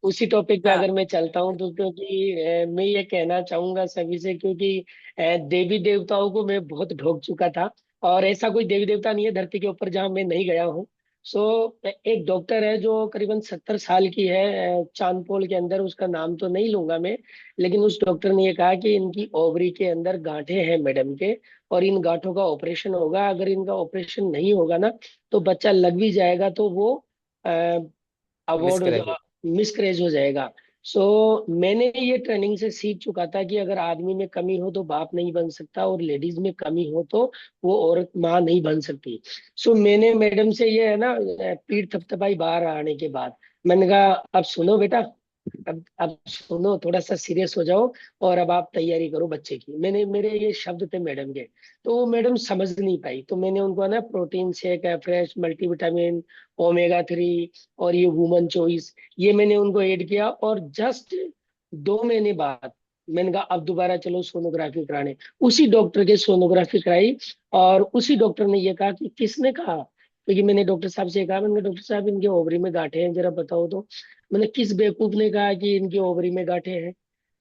उसी टॉपिक पे हाँ अगर मैं चलता हूँ, तो क्योंकि मैं ये कहना चाहूंगा सभी से, क्योंकि देवी देवताओं को मैं बहुत ढोक चुका था, और ऐसा कोई देवी देवता नहीं है धरती के ऊपर जहाँ मैं नहीं गया हूँ। सो एक डॉक्टर है जो करीबन 70 साल की है, चांदपोल के अंदर, उसका नाम तो नहीं लूंगा मैं। लेकिन उस डॉक्टर ने ये कहा कि इनकी ओवरी के अंदर गांठें हैं मैडम के, और इन गांठों का ऑपरेशन होगा। अगर इनका ऑपरेशन नहीं होगा ना, तो बच्चा लग भी जाएगा तो वो अवॉर्ड हो मिसकरेज। जा मिसकरेज हो जाएगा। सो मैंने ये ट्रेनिंग से सीख चुका था कि अगर आदमी में कमी हो तो बाप नहीं बन सकता, और लेडीज में कमी हो तो वो औरत माँ नहीं बन सकती। सो मैंने मैडम से ये है ना, पीठ थपथपाई बाहर आने के बाद। मैंने कहा अब सुनो बेटा, अब सुनो, थोड़ा सा सीरियस हो जाओ, और अब आप तैयारी करो बच्चे की। मैंने मेरे ये शब्द थे मैडम के। तो वो मैडम समझ नहीं पाई, तो मैंने उनको ना protein shake, fresh multivitamin, omega 3, और ये वुमन चॉइस, ये मैंने उनको ऐड किया। और जस्ट 2 महीने बाद मैंने कहा अब दोबारा चलो सोनोग्राफी कराने। उसी डॉक्टर के सोनोग्राफी कराई, और उसी डॉक्टर ने ये कहा कि किसने कहा, क्योंकि मैंने डॉक्टर साहब से कहा, मैंने कहा डॉक्टर साहब इनके ओवरी में गांठें हैं, जरा बताओ तो। मैंने किस बेवकूफ ने कहा कि इनकी ओवरी में गांठें हैं?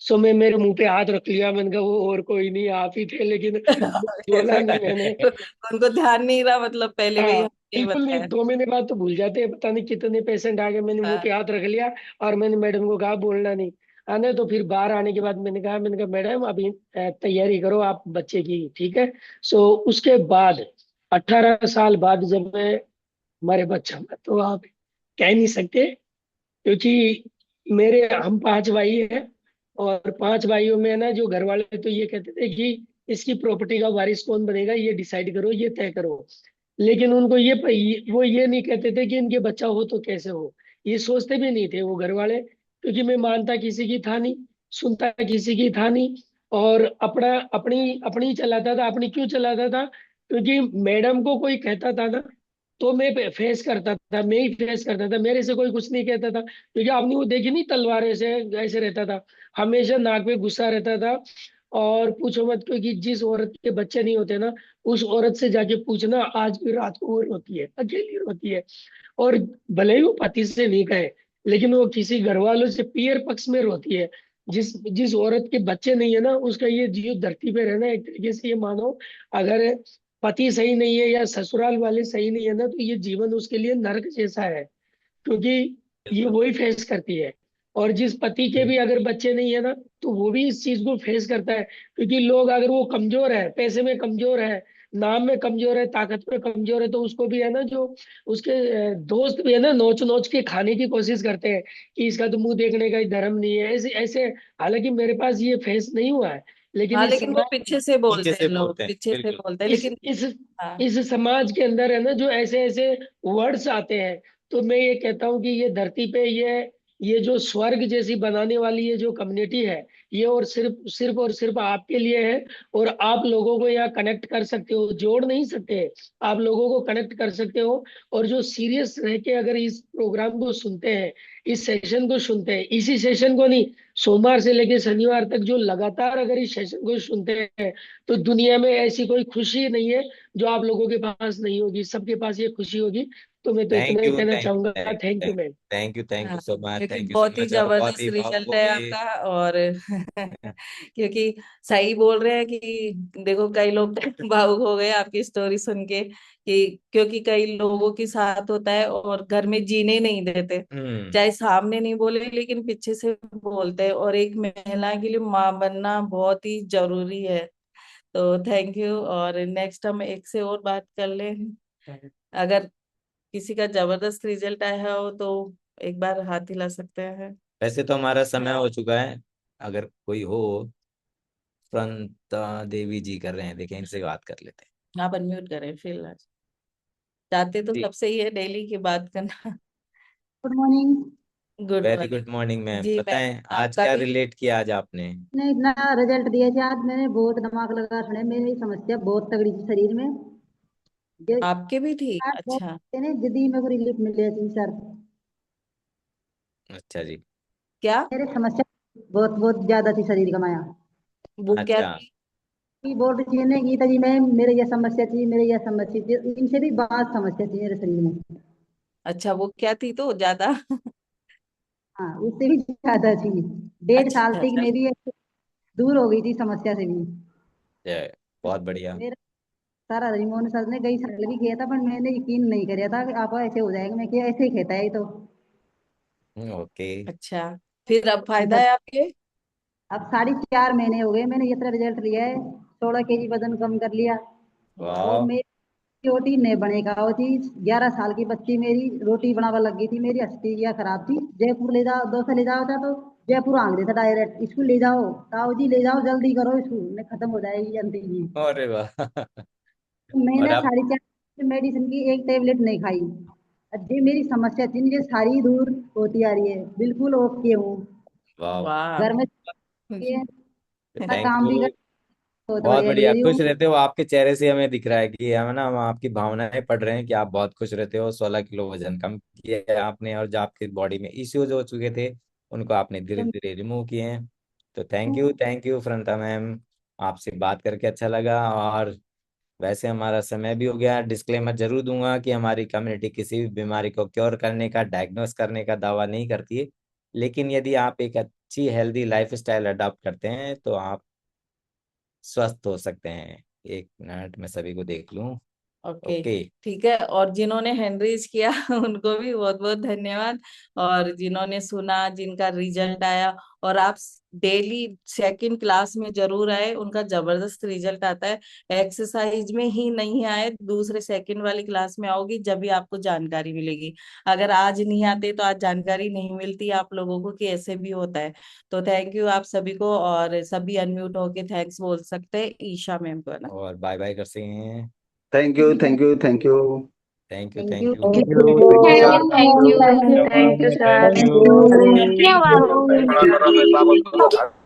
सो मैं मेरे मुंह पे हाथ रख लिया, मैंने कहा वो और कोई नहीं, आप ही थे, लेकिन बोला नहीं मैंने। उनको ध्यान नहीं रहा, मतलब पहले हाँ, वही ये बिल्कुल नहीं, बताया। 2 महीने बाद तो भूल जाते हैं, पता नहीं कितने पेशेंट आ गए, मैंने मुंह पे हाँ, हाथ रख लिया और मैंने मैडम को कहा बोलना नहीं आने। तो फिर बाहर आने के बाद मैंने कहा मैडम अभी तैयारी करो आप बच्चे की, ठीक है। सो उसके बाद 18 साल बाद जब मैं हमारे बच्चा हुआ, तो आप कह नहीं सकते, क्योंकि मेरे हम 5 भाई हैं, और 5 भाइयों में ना जो घर वाले तो ये कहते थे कि इसकी प्रॉपर्टी का वारिस कौन बनेगा, ये डिसाइड करो, ये तय करो। लेकिन उनको वो ये नहीं कहते थे कि इनके बच्चा हो तो कैसे हो, ये सोचते भी नहीं थे वो घर वाले, क्योंकि मैं मानता किसी की था नहीं, सुनता किसी की था नहीं, और अपना अपनी अपनी चलाता था। अपनी क्यों चलाता था? क्योंकि मैडम को कोई कहता था ना, तो मैं फेस करता था, मैं ही फेस करता था, मेरे से कोई कुछ नहीं कहता था, क्योंकि आपने वो देखी नहीं तलवार ऐसे ऐसे रहता था, हमेशा नाक पे गुस्सा रहता था। और पूछो मत, क्योंकि जिस औरत के बच्चे नहीं होते ना, उस औरत से जाके पूछना, आज भी रात को वो रोती है, अकेली रोती है। और भले ही वो पति से नहीं कहे, लेकिन वो किसी घर वालों से पीयर पक्ष में रोती है। जिस जिस औरत के बच्चे नहीं है ना, उसका ये जीव धरती पे रहना, एक तरीके से ये मानो, अगर पति सही नहीं है या ससुराल वाले सही नहीं है ना, तो ये जीवन उसके लिए नरक जैसा है, क्योंकि ये बिल्कुल। वही फेस करती है। और जिस पति के भी अगर बच्चे नहीं है ना, तो वो भी इस चीज को फेस करता है, क्योंकि लोग, अगर वो कमजोर है, पैसे में कमजोर है, नाम में कमजोर है, ताकत में कमजोर है, तो उसको भी है ना, जो उसके दोस्त भी है ना, नोच नोच के खाने की कोशिश करते हैं कि इसका तो मुंह देखने का ही धर्म नहीं है, ऐसे ऐसे। हालांकि मेरे पास ये फेस नहीं हुआ है, लेकिन हाँ, इस लेकिन वो समाज पीछे से पीछे बोलते हैं, से लोग बोलते हैं, पीछे से बिल्कुल। बोलते हैं, इस लेकिन इस हाँ, इस समाज के अंदर है ना, जो ऐसे ऐसे वर्ड्स आते हैं, तो मैं ये कहता हूँ कि ये धरती पे ये जो स्वर्ग जैसी बनाने वाली ये जो कम्युनिटी है, ये और सिर्फ सिर्फ और सिर्फ आपके लिए है। और आप लोगों को यहाँ कनेक्ट कर सकते हो, जोड़ नहीं सकते, आप लोगों को कनेक्ट कर सकते हो। और जो सीरियस रह के अगर इस प्रोग्राम को सुनते हैं, इस सेशन को सुनते हैं, इसी सेशन को नहीं, सोमवार से लेकर शनिवार तक जो लगातार अगर इस सेशन को सुनते हैं, तो दुनिया में ऐसी कोई खुशी नहीं है जो आप लोगों के पास नहीं होगी, सबके पास ये खुशी होगी। तो मैं तो इतना थैंक ही यू, कहना थैंक चाहूंगा। Thank thank you ma'am. Thank हाँ, यू सो मच, क्योंकि थैंक यू सो बहुत ही मच, और बहुत जबरदस्त ही रिजल्ट है भावुक आपका। और क्योंकि सही बोल रहे हैं कि देखो, कई लोग भावुक हो गए आपकी स्टोरी सुन के, कि क्योंकि कई लोगों के साथ होता है और घर में जीने नहीं देते, हम्म। चाहे सामने नहीं बोले लेकिन पीछे से बोलते हैं, और एक महिला के लिए माँ बनना बहुत ही जरूरी है। तो थैंक यू। और नेक्स्ट हम एक से और बात कर ले, अगर किसी का जबरदस्त रिजल्ट आया हो तो एक बार हाथ हिला सकते हैं। वैसे तो हमारा समय हो चुका है, अगर कोई हो। स्वंता देवी जी कर रहे हैं, देखें, इनसे बात कर लेते आप अनम्यूट करें फिर। चाहते तो हैं। सबसे ही है डेली की बात करना। Good morning. Good very morning. Good morning ma'am, जी मैम, बताएं आज आपका क्या भी। रिलेट किया आज आपने। ने इतना रिजल्ट दिया थे आज, मैंने बहुत दिमाग लगा सुने, मेरी समस्या बहुत तगड़ी थी शरीर में। ये आपके भी थी? आज बहुत अच्छा। ने जल्दी मेरे को रिलीफ मिले थी सर। अच्छा जी। क्या? मेरी समस्या बहुत बहुत ज्यादा थी शरीर का माया वो क्या अच्छा। थी? की बोल रही थी ने की था जी, मैं मेरे यह समस्या थी, मेरे यह समस्या थी, इनसे भी बहुत समस्या थी मेरे शरीर में। अच्छा, वो क्या थी तो ज्यादा? हाँ, उससे भी ज्यादा थी। 1.5 साल अच्छा, तक चल। मेरी दूर हो गई थी समस्या से भी। बहुत बढ़िया। मेरा सारा रिमोन सर ने कई साल भी किया था, पर मैंने यकीन नहीं किया था कि आप ऐसे हो जाएगा, मैं किया ऐसे ही कहता है ये तो। ओके। अच्छा, फिर अब फायदा बस है आपके? अब 4.5 महीने हो गए, मैंने ये तरह रिजल्ट लिया है। 16 kg वजन कम कर लिया। और वाह। मेरी रोटी नहीं बनेगा वो थी। 11 साल की बच्ची मेरी रोटी बनावा लग गई थी, मेरी हस्ती खराब थी। जयपुर ले जाओ, दो से ले जाओ था तो जयपुर आंग देता डायरेक्ट, स्कूल ले जाओ, ताऊ जी ले जाओ, जल्दी करो, स्कूल में खत्म हो जाएगी जल्दी जी। अरे वाह। तो और मैंने अब? 4.5 मेडिसिन की एक टेबलेट नहीं खाई। अब ये मेरी समस्या थी, मुझे सारी दूर होती आ रही है, बिल्कुल ओके हूँ। वाह। वाह। घर में ये अपना थैंक काम भी यू। कर, बहुत बहुत बढ़िया ले बढ़िया, रही हूँ। खुश रहते हो, आपके चेहरे से हमें दिख रहा है कि हम ना, हम आपकी भावनाएं पढ़ रहे हैं कि आप बहुत खुश रहते हो। 16 किलो वजन कम किया है आपने, और जो आपकी बॉडी में इश्यूज हो चुके थे उनको आपने धीरे धीरे रिमूव किए हैं। तो थैंक यू फ्रंता मैम, आपसे बात करके अच्छा लगा। और वैसे हमारा समय भी हो गया। डिस्क्लेमर जरूर दूंगा कि हमारी कम्युनिटी किसी भी बीमारी को क्योर करने का, डायग्नोस करने का दावा नहीं करती है, लेकिन यदि आप एक अच्छी हेल्दी लाइफ स्टाइल अडॉप्ट करते हैं तो आप स्वस्थ हो सकते हैं। 1 मिनट में सभी को देख लूं। Okay, okay. ठीक है। और जिन्होंने हैंड रेज किया उनको भी बहुत बहुत धन्यवाद। और जिन्होंने सुना, जिनका रिजल्ट आया, और आप डेली सेकंड क्लास में जरूर आए, उनका जबरदस्त रिजल्ट आता है। एक्सरसाइज में ही नहीं आए, दूसरे सेकंड वाली क्लास में आओगी जब भी आपको जानकारी मिलेगी। अगर आज नहीं आते तो आज जानकारी नहीं मिलती आप लोगों को कि ऐसे भी होता है। तो थैंक यू आप सभी को, और सभी अनम्यूट होके थैंक्स बोल सकते हैं ईशा मैम को, है ना। और बाय बाय कर सकते हैं। Thank you, thank you, thank you. Thank you, thank thank you, you. Thank thank you, you, thank thank you. You, thank you sir. Thank you. क्या बात